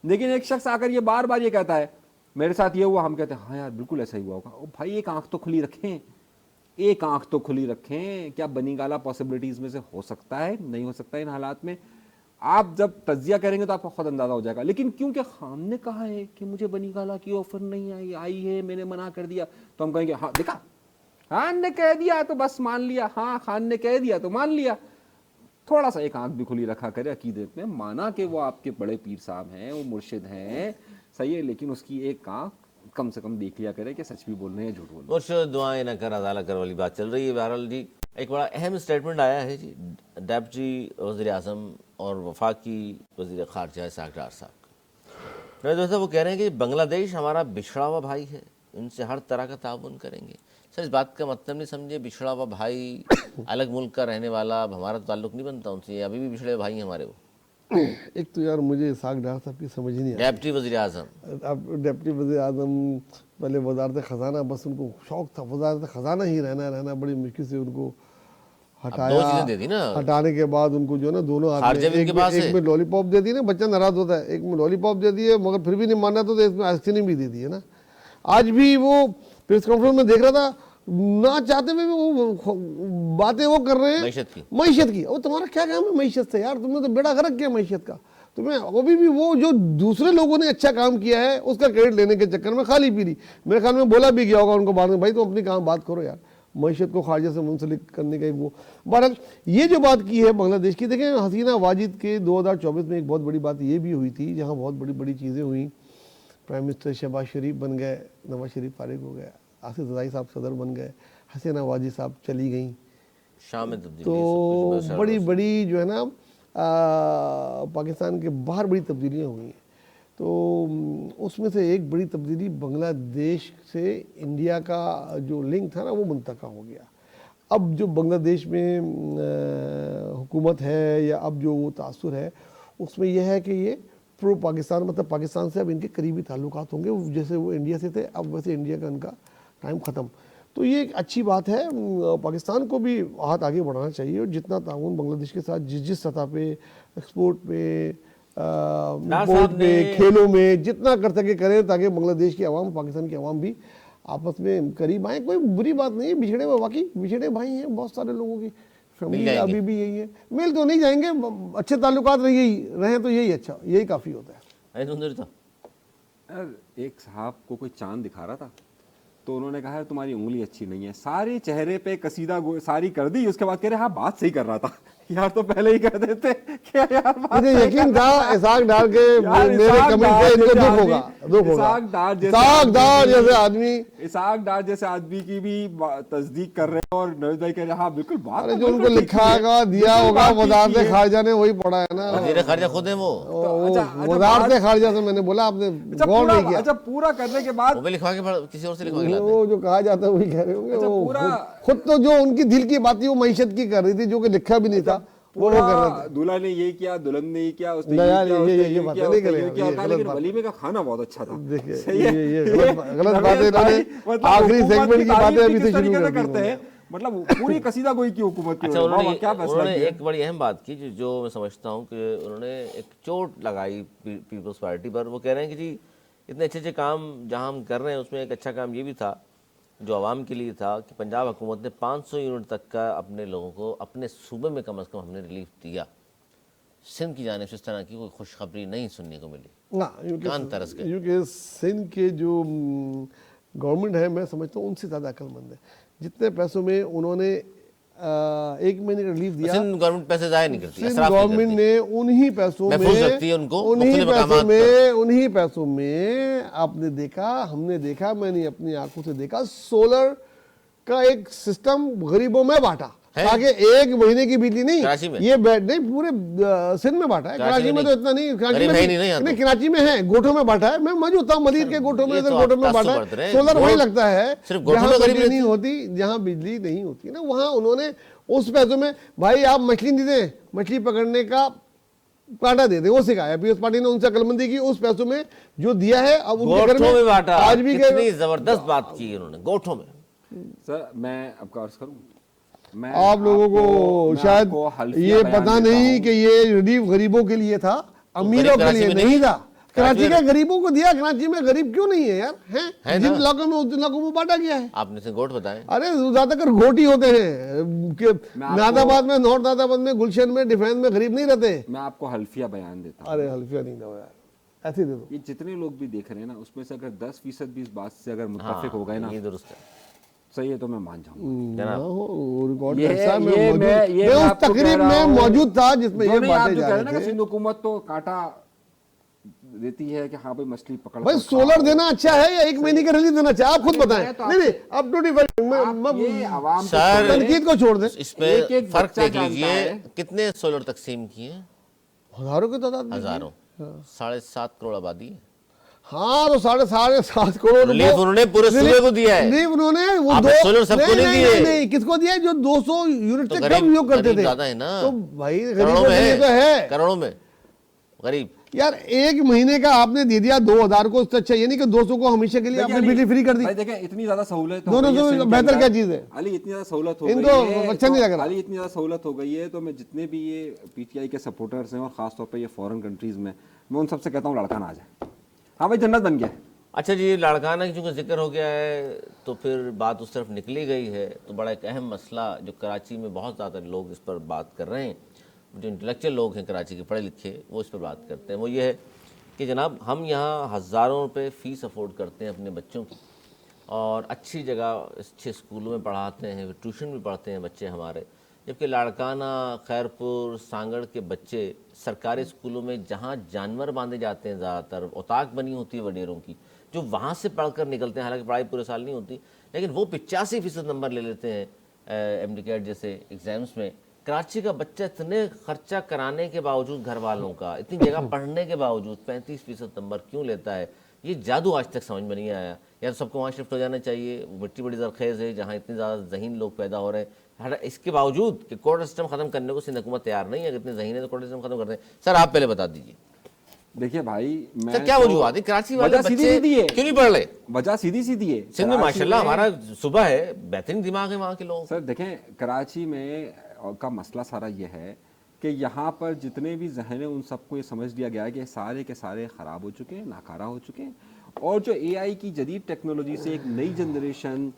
लेकिन एक शख्स आकर ये बार बार ये कहता है मेरे साथ ये हुआ, हम कहते हैं हाँ यार बिल्कुल ऐसा ही हुआ होगा। ओ भाई, एक आंख तो खुली रखें, एक आंख तो खुली रखें। क्या बनी गाला पॉसिबिलिटीज़ में से हो सकता है? नहीं हो सकता इन हालात में। आप जब तजिया करेंगे तो आपको खुद अंदाजा हो जाएगा। लेकिन क्योंकि खान ने कहा है कि मुझे बनी गाला की ऑफर नहीं आई है, मैंने मना कर दिया, तो हम कहेंगे हाँ देखा, खान ने कह दिया तो बस मान लिया, हाँ खान ने कह दिया तो मान लिया। थोड़ा सा एक आंख भी खुली रखा करे अकीदत में। माना कि वो आपके बड़े पीर साहब हैं, वो मुर्शिद हैं, सही है, लेकिन उसकी एक आंख कम से कम देख लिया करे कि सच भी बोल रहे हैं झूठ बोल रहे हैं। मुर्शिद दुआएं न कर अदाला कर वाली बात चल रही है। बहरहाल जी, एक बड़ा अहम स्टेटमेंट आया है जी डेप्टी वज़ीर आज़म और वफाकी वज़ीर ख़ारजा इसहाक़ डार साहब का। नवीद साहब वो कह रहे हैं कि बांग्लादेश हमारा बिछड़ा हुआ भाई है, इनसे हर तरह का ताउन करेंगे। सर इस बात का मतलब नहीं समझे, बिछड़ा हुआ भाई अलग मुल्क का रहने वाला, अब हमारा तो ताल्लुक नहीं बनता उनसे, अभी भी बिछड़े भाई हैं हमारे वो। एक तो यार मुझे इसहाक़ डार साहब की समझ ही नहीं आती। डेप्टी वज़ीर आज़म, अब डिप्टी वज़ीर आज़म पहले वजारत ख़जाना, बस उनको शौक़ था वजारत ख़जाना ही रहना, बड़ी मुश्किल से उनको दो चीजें दे दी ना। हटाने के बाद उनको जो है ना दोनों हाथ में खारजा भी इनके पास एक है। में लॉलीपॉप दे दी ना, बच्चा नाराज होता है, एक में लॉलीपॉप दे दी है, मगर फिर भी नहीं माना तो इसमें आइसक्रीम भी दे दी है ना। आज भी वो प्रेस कॉन्फ्रेंस में देख रहा था, ना चाहते हुए भी वो बातें वो कर रहे हैं मईशत की। और तुम्हारा क्या काम है मईशत से यार, तुमने तो बेड़ा गर्क किया मईशत का। तुम्हें अभी भी वो जो दूसरे लोगों ने अच्छा काम किया है उसका क्रेडिट लेने के चक्कर में खाली पी रही। मेरे ख्याल में बोला भी गया होगा उनको बाद में, भाई तुम अपनी काम बात करो यार, मईशत को खारजा से मुंसलिक करने का एक वो। बहरहाल ये जो बात की है बांग्लादेश की, देखें हसीना वाजिद के 2024 में एक बहुत बड़ी बात ये भी हुई थी, जहाँ बहुत बड़ी बड़ी चीज़ें हुई। प्राइम मिनिस्टर शहबाज शरीफ बन गए, नवाज शरीफ फारिग हो गया, आसिफ जरदारी साहब सदर बन गए, हसीना वाजिद साहब चली गई, शाम तब्दीली, तो बड़ी बड़ी जो है ना पाकिस्तान के बाहर बड़ी तब्दीलियाँ हुई हैं। तो उसमें से एक बड़ी तब्दीली बांग्लादेश से इंडिया का जो लिंक था ना वो मुंतका हो गया। अब जो बांग्लादेश में हुकूमत है या अब जो वो तासुर है उसमें यह है कि ये प्रो पाकिस्तान, मतलब पाकिस्तान से अब इनके करीबी ताल्लुकात होंगे, जैसे वो इंडिया से थे अब वैसे इंडिया का इनका टाइम ख़त्म। तो ये एक अच्छी बात है, पाकिस्तान को भी हाथ आगे बढ़ाना चाहिए और जितना ताउन बांग्लादेश के साथ जिस सतह पे, एक्सपोर्ट पे, इंपोर्ट पे, खेलों में जितना कर सके करें, ताकि बांग्लादेश की आवाम पाकिस्तान की आवाम भी आपस में करीब आए। कोई बुरी बात नहीं है, बिछड़े हुए वाकई बिछड़े भाई हैं बहुत सारे लोगों की फैमिली अभी भी यही है, मिल तो नहीं जाएंगे, अच्छे ताल्लुकात रहे तो यही अच्छा, यही काफ़ी होता है। एक साहब को कोई चांद दिखा रहा था तो उन्होंने कहा है तुम्हारी उंगली अच्छी नहीं है, सारे चेहरे पे कसीदा सारी कर दी, उसके बाद कह रहे हाँ बात सही कर रहा था। यार तो पहले ही कह देते क्या यार, मुझे यकीन था इसाक डार के मेरे कमेंट से इनको दुख होगा, इसाक डार जैसे आदमी, इसाक डार जैसे आदमी की भी तस्दीक कर रहे हैं और नवीद भाई कह रहे हैं हाँ बिल्कुल बात। अरे जो उनको लिखा होगा दिया होगा वजारत खारजा ने वही पढ़ा है ना, वजीर खारजा खुद है वो, वजारत खारजा से मैंने बोला, आपने गौर नहीं किया। अच्छा पूरा करने के बाद वो लिखवा के किसी और से लिखवा के वो जो कहा जाता है वही कह रहे होंगे। खुद तो जो उनकी दिल की बात थी वो मईशत की कर रही थी, जो कि लिखा भी नहीं था, वो कर रहे थे। दूल्हा ने ये किया, दुल्हन ने ये किया, उसने ये बात नहीं करेगा, लेकिन वलीमे का खाना बहुत अच्छा था। देखिए ये गलत बातें इन्होंने आखिरी सेगमेंट की बातें अभी से शुरू करते हैं, मतलब पूरी कसीदा गोई की हुकूमत की। अच्छा, उन्होंने एक बड़ी अहम बात की जो मैं समझता हूँ कि उन्होंने एक चोट लगाई पीपल्स पार्टी पर। वो कह रहे हैं कि जी इतने अच्छे काम जहाँ हम कर रहे हैं उसमें एक अच्छा काम ये भी था जो आवाम के लिए था कि पंजाब हुकूमत ने 500 यूनिट तक का अपने लोगों को अपने सूबे में कम से कम हमने रिलीफ दिया। सिंध की जानिब से इस तरह की कोई खुशखबरी नहीं सुनने को मिली ना, क्योंकि सिंध के जो गवर्नमेंट है मैं समझता हूँ उनसे ज़्यादा अक्लमंद है। जितने पैसों में उन्होंने 1 महीने का रिलीफ दिया, सिंध गवर्नमेंट पैसे जाया नहीं करती, गवर्नमेंट ने उन्हीं पैसों में आपने देखा, हमने देखा, मैंने अपनी आंखों से देखा, सोलर का एक सिस्टम गरीबों में बांटा ताकि 1 महीने की बिजली नहीं, ये नहीं पूरे सिंध में बांटा है। कराची में तो इतना नहीं, कराची में है, गोठों में बांटा है। मैं मौजूद था मदीर के गोठों में, इधर गोठों में बांटा है। सोलर वही लगता है जहाँ बिजली नहीं होती, जहाँ बिजली नहीं होती ना वहाँ उन्होंने उस पैसों में, भाई आप मछली नहीं दें, मछली पकड़ने का कांटा दे दे, वो सिखाया पीएस पार्टी ने, उनसे अकलमंदी की, उस पैसों में जो दिया है अब उनके घर में बांटा। आज भी कितनी जबरदस्त बात की उन्होंने गोठों में। सर मैं आपका अर्ज करूं, आप लोगों को शायद ये पता नहीं कि ये रिलीफ गरीबों के लिए था, अमीरों के लिए नहीं था। कराची के गरीबों को दिया, कराची में गरीब क्यों नहीं है यार, हैं जिन इलाकों में उस इलाकों में बांटा गया है। आपने से गोट बताए, अरे ज्यादातर गोट ही होते हैं, नादाबाद में, नॉर्थ नादाबाद में, गुलशन में, डिफेंस में गरीब नहीं रहते। मैं आपको हल्फिया बयान देता हूं। अरे हल्फिया नहीं दो यार, ऐसे दे दो। ये जितने लोग भी देख रहे हैं ना उसमें से अगर 10% भी इस बात से अगर मुत्तफिक हो गए ना, ये दुरुस्त है, सही है तो मैं मान जाऊंगा। मैं उस तकरीब में मौजूद था जिसमें ये बातें जा रही थी। सिंध हुकूमत तो काटा देती है कि हाँ भाई मछली पकड़, भाई सोलर देना अच्छा है या 1 महीने का रिलीफ देना अच्छा, आप खुद बताएं। नहीं अब 25 तनकीद को छोड़ दें, इसमें फर्क देख लीजिए। कितने सोलर तकसीम किए? हजारों की तादाद, हजारों, 7.5 करोड़ आबादी है। हाँ तो 7.5 करोड़ रिलीफ उन्होंने पूरे सूबे को दिया है। रिलीफ उन्होंने वो सोलर सबको नहीं दिए। नहीं, किसको दिया? जो 200 यूनिट से कम योग करते थे। ज्यादा है ना, तो भाई गरीबों के लिए तो है, करोड़ों में गरीब। यार 1 महीने का आपने दे दिया 2000 को, उससे अच्छा ये नहीं कि 200 को हमेशा के लिए आपने बिजली फ्री कर दी। भाई देखें इतनी ज्यादा सहूलत दोनों से बेहतर क्या चीज है अली, इतनी ज्यादा सहूलत हो गई इनको है, अच्छा नहीं लग रहा। अली इतनी ज्यादा सहूलत हो गई है, तो मैं जितने भी ये पीटीआई के सपोर्टर्स हैं और खासतौर पर ये फॉरेन कंट्रीज में, मैं उन सबसे कहता हूँ लड़काना आ जाए। हाँ भाई जन्नत बन गया। अच्छा जी, लाड़काना की चूंकि जिक्र हो गया है तो फिर बात उस तरफ निकली गई है, तो बड़ा एक अहम मसला जो कराची में बहुत ज़्यादा लोग इस पर बात कर रहे हैं, जो इंटेलेक्चुअल लोग हैं कराची के पढ़े लिखे, वो इस पर बात करते हैं, वो ये है कि जनाब हम यहाँ हज़ारों रुपए फ़ीस अफोर्ड करते हैं अपने बच्चों की, और अच्छी जगह अच्छे स्कूलों में पढ़ाते हैं, ट्यूशन भी पढ़ते हैं बच्चे हमारे, जबकि लाड़काना, खैरपुर, सांगड़ के बच्चे सरकारी स्कूलों में जहाँ जानवर बांधे जाते हैं, ज़्यादातर औताक बनी होती है वडेरों की, जो वहाँ से पढ़कर निकलते हैं, हालांकि पढ़ाई पूरे साल नहीं होती, लेकिन वो 85% नंबर ले लेते हैं एमडीकेट जैसे एग्ज़ाम्स में। कराची का बच्चा इतने खर्चा कराने के बावजूद, घर वालों का इतनी जगह पढ़ने के बावजूद 35% नंबर क्यों लेता है? ये जादू आज तक समझ में नहीं आया। या तो सबको वहाँ शिफ्ट हो जाना चाहिए, मिट्टी बड़ी ज़रखेज़ है जहाँ इतने ज़्यादा ज़हीन लोग पैदा हो रहे हैं, इसके बावजूद कि कोर्ट सिस्टम ख़त्म करने को सिंध हुकूमत तैयार नहीं है, अगर इतने ज़हीन है तो कोर्ट सिस्टम ख़त्म करते हैं। सर आप पहले बता दीजिए। देखिए भाई मैं सर क्या वजूहत है कराची वाले बच्चे क्यों नहीं पढ़ रहे? वजह सीधी सीधी है। सिंध में माशाल्लाह हमारा सुबह है, बेहतरीन दिमाग है वहाँ के लोग। सर देखें कराची में का मसला सारा ये है कि यहाँ पर जितने भी जहन है उन सबको ये समझ लिया गया है कि सारे के सारे ख़राब हो चुके हैं, नाकारा हो चुके हैं, और जो एआई की जदीद टेक्नोलॉजी से एक नई जनरेशन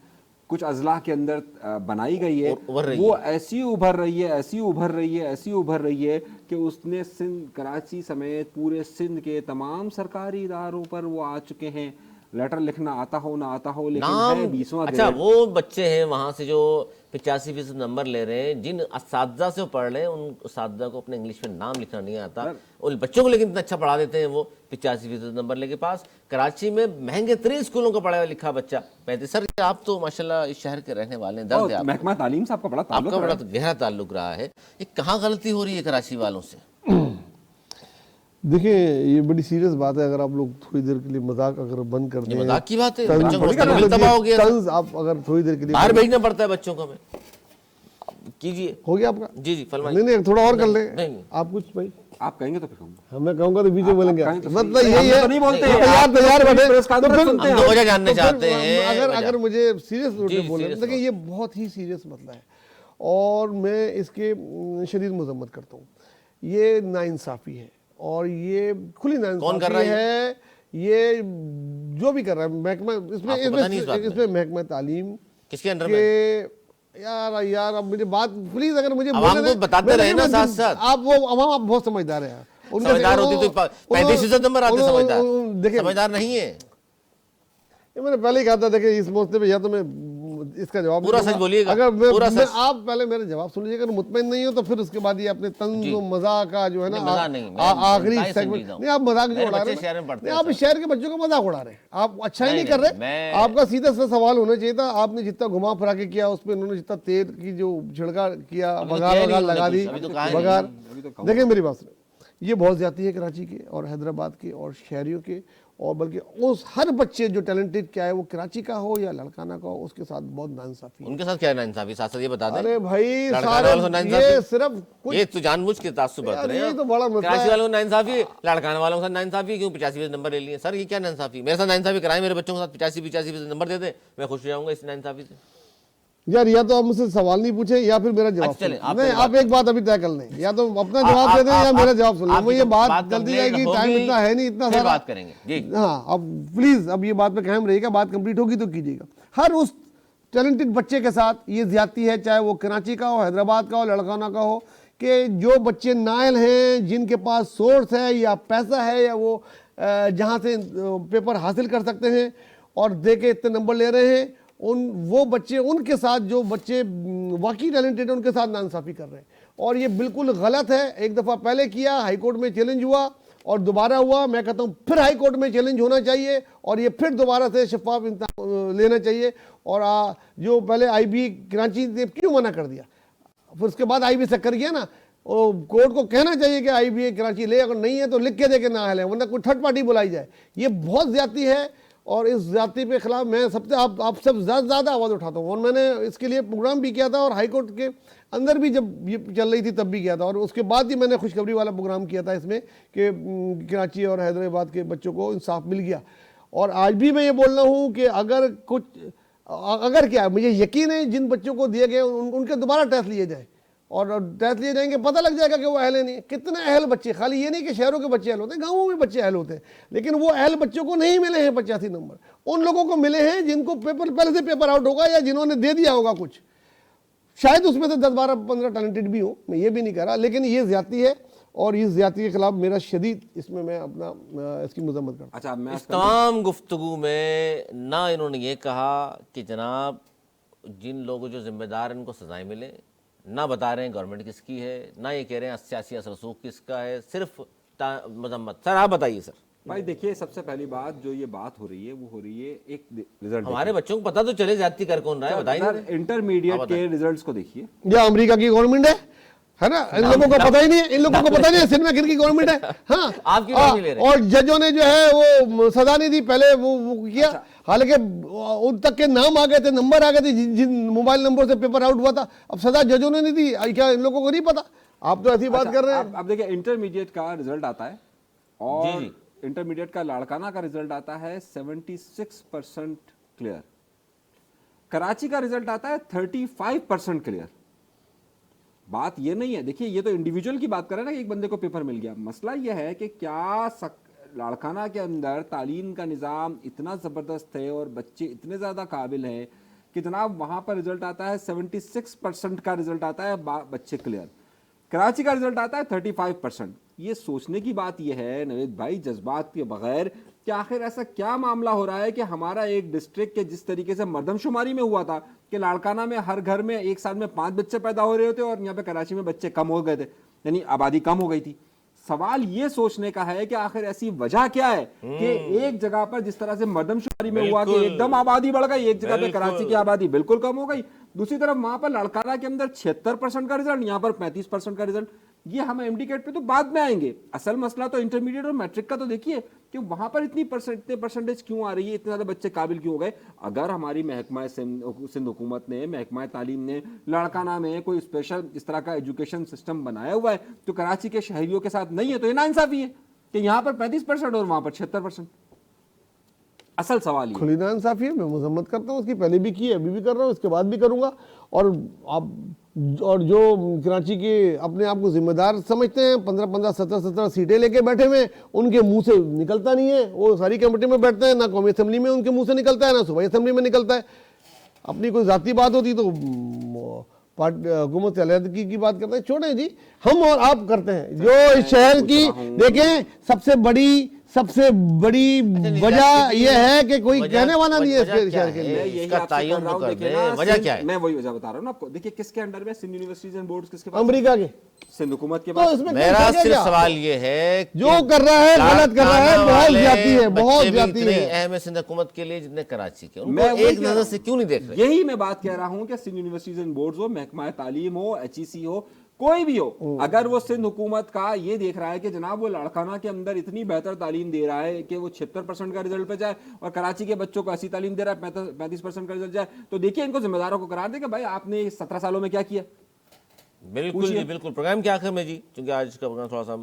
कुछ अजला के अंदर बनाई गई है, वो ऐसी उभर रही है, ऐसी उभर रही है, ऐसी उभर रही है कि उसने सिंध, कराची समेत पूरे सिंध के तमाम सरकारी इदारों पर वो आ चुके हैं। लेटर लिखना आता हो ना आता हो, लेकिन है 20वां। अच्छा वो बच्चे हैं वहाँ से जो 85% नंबर ले रहे हैं, जिन असातिज़ा से वो पढ़ रहे हैं, उन असातिज़ा को अपने इंग्लिश में नाम लिखना नहीं आता, उन बच्चों को लेकिन इतना अच्छा पढ़ा देते हैं वो 85% नंबर लेके पास। कराची में महंगे तरीन स्कूलों का पढ़ा लिखा बच्चा 35। सर आप तो माशाल्लाह इस शहर के रहने वाले हैं, दर्द है महकमा तालीम से आपका बड़ा गहरा ताल्लुक रहा है, ये कहाँ गलती हो रही है कराची वालों से? देखिए ये बड़ी सीरियस बात है, अगर आप लोग थोड़ी देर के लिए मजाक अगर बंद कर दें, मजाक की बात है, तंज आप अगर थोड़ी देर के लिए बाहर भेजना पड़ता है बच्चों को, हमें कीजिए। हो गया आपका? जी जी फरमाइए। नहीं थोड़ा और कर ले आप कुछ भाई। आप कहेंगे तो फिर कहूंगा, मैं कहूंगा तो बीच में बोलेंगे, मतलब यही यही है। तो नहीं बोलते तैयार बैठे हम वजह जानना चाहते हैं। अगर मुझे सीरियस नोट पे बोलना, देखिए ये बहुत ही सीरियस मसला है और मैं इसके शदीद मजम्मत करता हूँ। ये नाइंसाफी है और ये खुली नाइंसाफी है। ये जो भी कर रहा है महकमा, इसमें महकमा तालीम किसके अंडर में? यार अब मुझे बात प्लीज, अगर मुझे बताते रहे ना साथ साथ। आप बहुत समझदार है, समझदार होती तो 35% नंबर आते। समझदार नहीं है, मैंने पहले ही कहा था। देखिए इस मौके पे या तो मैं इसका जवाब पूरा सच बोलिएगा, अगर आप पहले मेरा जवाब सुन लीजिए, अगर मुतमईन नहीं हो तो फिर उसके बाद ये अपने तंज मजाक का जो है ना आखिरी सेगमेंट, नहीं आप मजाक नहीं उड़ा रहे हैं, आप इस शहर के बच्चों का मजाक उड़ा रहे हैं, आप अच्छा ही नहीं कर रहे। आपका सीधा सा सवाल होना चाहिए था, आपने जितना घुमा फिरा के किया उस पर इन्होंने जितना तेल की जो छिड़का किया, बगार लगा दी बगार। देखिए मेरी बात सुनो, ये बहुत ज्यादा है कराची के और हैदराबाद के और शहरियों के, और बल्कि उस हर बच्चे जो टैलेंटेड क्या है वो कराची का हो या लड़काना का हो, उसके साथ बहुत नाइंसाफी है। उनके साथ क्या है नाइंसाफी? साथ साथ ये बता दें। अरे भाई सारे ये सिर्फ कुछ, ये तो जानबूझ के तासुब बरत रहे हैं। ये तो बड़ा मसला है। कराची वालों को नाइंसाफी, लड़काना वालों के साथ नाइंसाफी क्यों? 85% नंबर ले लिए सर, ये क्या नाइंसाफी? मेरे साथ नाइंसाफी कराएं, मेरे बच्चों के साथ 85% नंबर दे दे, मैं खुश हो जाऊंगा इस नाइंसाफी से। यार या तो आप मुझसे सवाल नहीं पूछे या फिर मेरा जवाब सुने। नहीं आप एक बात अभी तय कर लें, या तो अपना जवाब दे दें या मेरा जवाब सुन लें। वो ये बात चलती जाएगी, टाइम इतना है नहीं, इतना सारा बात करेंगे। हाँ अब प्लीज अब ये बात पे कायम रहिएगा, बात कंप्लीट होगी तो कीजिएगा। हर उस टैलेंटेड बच्चे के साथ ये ज्यादती है, चाहे वो कराची का हो, हैदराबाद का हो, लड़काना का हो, कि जो बच्चे नायल हैं, जिनके पास सोर्स है या पैसा है या वो जहाँ से पेपर हासिल कर सकते हैं और दे के इतने नंबर ले रहे हैं, वो बच्चे उनके साथ जो बच्चे वाकई टैलेंटेड हैं उनके साथ नाइंसाफी कर रहे हैं और ये बिल्कुल गलत है। एक दफ़ा पहले किया, हाई कोर्ट में चैलेंज हुआ और दोबारा हुआ। मैं कहता हूँ फिर हाई कोर्ट में चैलेंज होना चाहिए और ये फिर दोबारा से शफाफ लेना चाहिए। और जो पहले IB कराची ने क्यों मना कर दिया, फिर उसके बाद IB से कर गया ना, कोर्ट को कहना चाहिए कि IB कराची ले, अगर नहीं है तो लिख के दे के ना है, वरना कोई थर्ड पार्टी बुलाई जाए। ये बहुत ज्यादती है और इस जाति पे खिलाफ मैं सबसे आप सब ज़्यादा आवाज़ उठाता हूँ। और मैंने इसके लिए प्रोग्राम भी किया था और हाई कोर्ट के अंदर भी जब ये चल रही थी तब भी किया था, और उसके बाद ही मैंने खुशखबरी वाला प्रोग्राम किया था इसमें कि कराची और हैदराबाद के बच्चों को इंसाफ मिल गया। और आज भी मैं ये बोल रहा हूँ कि अगर क्या मुझे यकीन है जिन बच्चों को दिए गए उनके दोबारा टेस्ट लिए जाए, और टेस्ट लिए जाएंगे पता लग जाएगा कि वो अहल है नहीं। कितने अहल बच्चे, खाली ये नहीं कि शहरों के बच्चे अहल होते हैं, गाँवों में बच्चे अहल होते हैं, लेकिन वो अहल बच्चों को नहीं मिले हैं 85 नंबर। उन लोगों को मिले हैं जिनको पेपर पहले से पेपर आउट होगा या जिन्होंने दे दिया होगा कुछ, शायद उसमें से 10, 12, 15 टैलेंटेड भी हो, मैं ये भी नहीं कह रहा, लेकिन ये ज्यादती है और इस ज्यादती के खिलाफ मेरा शदीद इसमें मैं अपना इसकी मजम्मत करता हूं। अच्छा, मैं इस तमाम गुफ्तगू में ना इन्होंने ये कहा कि जनाब जिन लोगों जो जिम्मेदार हैं उनको सजाएं मिले, ना बता रहे हैं गवर्नमेंट किसकी है, ना ये कह रहे हैं सियासी असर रसूख किसका है, सिर्फ मजम्मत। सर आप बताइए सर। भाई देखिए, सबसे पहली बात जो ये बात हो रही है वो हो रही है एक रिजल्ट। हमारे बच्चों को पता तो चले जाती कर कौन रहा है, बताइए। इंटरमीडिएट के रिजल्ट्स को देखिए, या अमेरिका की गवर्नमेंट है ना, इन लोगों को पता ही नहीं है, इन लोगों को पता नहीं है सिनेमा गिर की गवर्नमेंट है। हाँ, आप क्यों नहीं ले रहे? और जजों ने जो है वो सजा नहीं दी, पहले वो किया। हालांकि उन तक के नाम आ गए थे, नंबर आ गए थे जिन मोबाइल नंबर से पेपर आउट हुआ था, अब सजा जजों ने नहीं दी। क्या इन लोगों को नहीं पता? आप तो ऐसी बात कर रहे हैं। अब देखिए, इंटरमीडिएट का रिजल्ट आता है और जी। इंटरमीडिएट का लाड़काना का रिजल्ट आता है 76% क्लियर। कराची का रिजल्ट आता है 35% क्लियर। बात ये नहीं है, देखिए ये तो इंडिविजुअल की बात कर रहे हैं ना कि एक बंदे को पेपर मिल गया। मसला ये है कि क्या लाड़काना के अंदर तालीम का निज़ाम इतना ज़बरदस्त है और बच्चे इतने ज़्यादा काबिल हैं कि जनाब वहाँ पर रिजल्ट आता है 76% का रिजल्ट आता है, बच्चे क्लियर। कराची का रिजल्ट आता है 35%। ये सोचने की बात यह है नवेद भाई, जज्बात के बगैर, कि आखिर ऐसा क्या मामला हो रहा है कि हमारा एक डिस्ट्रिक्ट के जिस तरीके से मर्दमशुमारी में हुआ था कि लाड़काना में हर घर में एक साल में 5 बच्चे पैदा हो रहे होते और यहाँ पे कराची में बच्चे कम हो गए थे, यानी आबादी कम हो गई थी। सवाल ये सोचने का है कि आखिर ऐसी वजह क्या है कि एक जगह पर जिस तरह से मर्दमशुमारी में हुआ कि एकदम आबादी बढ़ गई, एक जगह पे कराची की आबादी बिल्कुल कम हो गई, दूसरी तरफ वहां पर लाड़काना के अंदर 76% का रिजल्ट, यहाँ पर 35% का रिजल्ट। ये हम एमडीकेट पे तो बाद में आएंगे, असल मसला तो इंटरमीडिएट और मैट्रिक का तो देखिए कि वहां पर इतने परसेंटेज क्यों आ रही है, इतने ज्यादा बच्चे काबिल क्यों हो गए। अगर हमारी महकमा सिंध हुकूमत ने, महकमा तालीम ने लाड़काना में कोई स्पेशल इस तरह का एजुकेशन सिस्टम बनाया हुआ है तो कराची के शहरियों के साथ नहीं है, तो ये नाइंसाफी है कि यहाँ पर 35% और वहां पर 76%। असल सवाल ये खुली नाइंसाफी है, मैं मजम्मत करता हूँ उसकी, पहले भी की है, अभी भी कर रहा हूँ, इसके बाद भी करूंगा। और जो कराची के अपने आप को जिम्मेदार समझते हैं, 15-15, 17-17 सीटें लेके बैठे हुए, उनके मुंह से निकलता नहीं है। वो सारी कमेटी में बैठते हैं, ना कौमी असेंबली में उनके मुंह से निकलता है, ना सूबाई असेंबली में निकलता है। अपनी कोई जाती बात होती तो हुकूमत से अलहदगी की बात करते हैं। छोड़े जी, हम और आप करते हैं जो इस शहर की, देखें सबसे बड़ी वजह यह है कि कोई कहने वाला नहीं है इसके शहर के लिए। वजह क्या है? मैं वही वजह बता रहा हूँ ना आपको। देखिए किसके अंडर में सिंध यूनिवर्सिटीज एंड बोर्ड्स किसके पास? अमेरिका के, सिंध हुकूमत के तो पास। इसमें मेरा सिर्फ सवाल ये है जो कर रहा है गलत कर रहा है, बहुत ज्यादा है, बहुत ज्यादा इतने है। अहम है सिंध हुकूमत के लिए जितने कराची के, मैं उनको वही एक कह रहा नजर हूं। से क्यों नहीं देख रहे? यही मैं बात कह रहा हूं कि सिंध यूनिवर्सिटीज एंड बोर्ड्स हो, महकमा तालीम हो, एचईसी हो, कोई भी हो, अगर वो सिंध हुकूमत का ये देख रहा है कि जनाब वो लाड़काना के अंदर इतनी बेहतर तालीम दे रहा है कि वो 76% का रिजल्ट पे जाए और कराची के बच्चों को ऐसी तालीम दे रहा है 35% का रिजल्ट जाए, तो देखिए इनको जिम्मेदारों को करार दे कि भाई आपने 17 सालों में क्या किया। बिल्कुल जी बिल्कुल। प्रोग्राम के आखिर में जी, क्योंकि आज का प्रोग्राम थोड़ा सा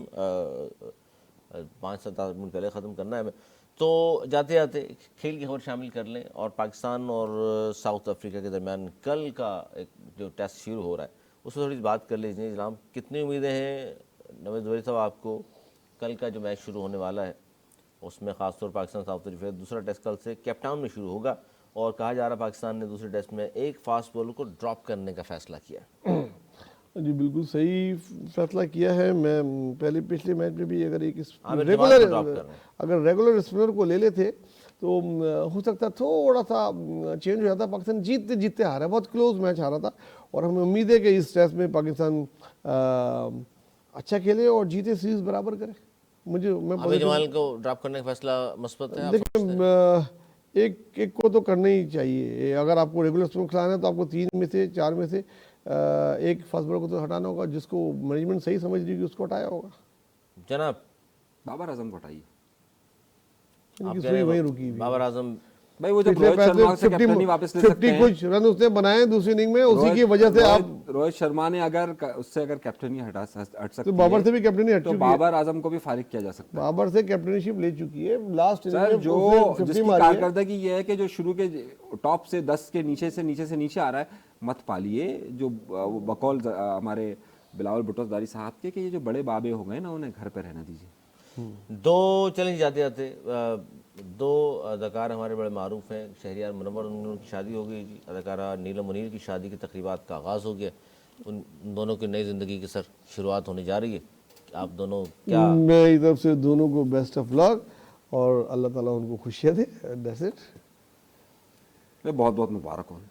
5-7 मिनट पहले ख़त्म करना है हमें, तो जाते जाते खेल की खबर शामिल कर लें। और पाकिस्तान और साउथ अफ्रीका के दरमियान कल का एक जो टेस्ट शुरू हो रहा है उस पर थोड़ी बात कर लीजिए जनाब। कितनी उम्मीदें हैं नवेद वली साहब आपको कल का जो मैच शुरू होने वाला है उसमें, ख़ासतौर पाकिस्तान साउथ अफ्रीका दूसरा टेस्ट कल से केप टाउन में शुरू होगा और कहा जा रहा है पाकिस्तान ने दूसरे टेस्ट में एक फास्ट बॉलर को ड्रॉप करने का फैसला किया। जी बिल्कुल सही फैसला किया है। मैं पहले पिछले मैच में भी अगर एक रेगुलर स्पिनर को ले लेते तो हो सकता थोड़ा सा चेंज हो जाता। पाकिस्तान जीतते जीतते हारा, बहुत क्लोज मैच हारा था और हमें उम्मीद है कि इस टेस्ट में पाकिस्तान अच्छा खेले और जीते, सीरीज बराबर करे। मैं जमाल को ड्रॉप करने का फैसला मस्बत है? देखिए एक को तो करना ही चाहिए। अगर आपको रेगुलर स्पिनर खिलाना है तो आपको 3 में से 4 में से एक फास्ट बॉलर को तो हटाना होगा, जिसको मैनेजमेंट सही समझ रही है उसको हटाया होगा। जनाब बाबर आजम को हटाइए। आप इनकी कह सुई रहे वहीं हैं रुकी हुई है। बाबर आजम भाई वो जब पिछले रोहित शर्मा से कैप्टन नहीं वापस ले सकते 50 हैं, कुछ रन उसने बनाए दूसरी इनिंग में, उसी की वजह से आप रोहित शर्मा ने उससे अगर कैप्टनी हट सकती तो बाबर है, से भी कैप्टनी हट तो चुकी है। बाबर आजम को भी फारिग किया जा सकता है। बाबर से कैप्टनशिप ले चुकी है, लास्ट इनिंग सर में जो उसने 50 जिसकी मारी है। कारकर्दगी ये है कि जो शुरू के टॉप से 10 के नीचे से नीचे आ रहा है, मत पालिए। जो वो बकौल हमारे बिलावल भुट्टोदारी साहब के कि ये जो बड़े बाबे हो गए ना, उन्हें घर पे रहना दीजिए। दो चैलेंज जाते जाते दो अदाकार हमारे बड़े मारूफ हैं, शहरियार मुनव्वर, उनकी शादी हो गई जी। अदाकारा नीलम मुनीर की शादी की तकरीबात का आगाज़ हो गया। उन दोनों की नई ज़िंदगी की सर शुरुआत होने जा रही है। आप दोनों क्या मेरी तरफ से दोनों को बेस्ट ऑफ लक और अल्लाह ताला उनको खुशियाँ दे। That's it. मैं बहुत बहुत मुबारक हूँ।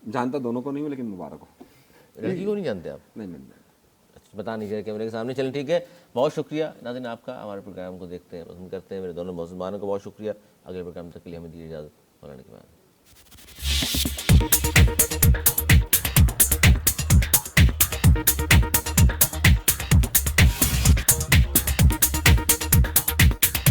जानता दोनों को नहीं हूँ, लेकिन मुबारक हो। लड़की को नहीं जानते आप? नहीं अच्छा, बता नहीं चाहिए कैमरे के सामने। चलें ठीक है, बहुत शुक्रिया नाज़रीन आपका, हमारे प्रोग्राम को देखते हैं, पसंद करते हैं। मेरे दोनों मेज़बानों को बहुत शुक्रिया। अगले प्रोग्राम तक के लिए हमें दीजिए इजाज़त। मौलाना के बाद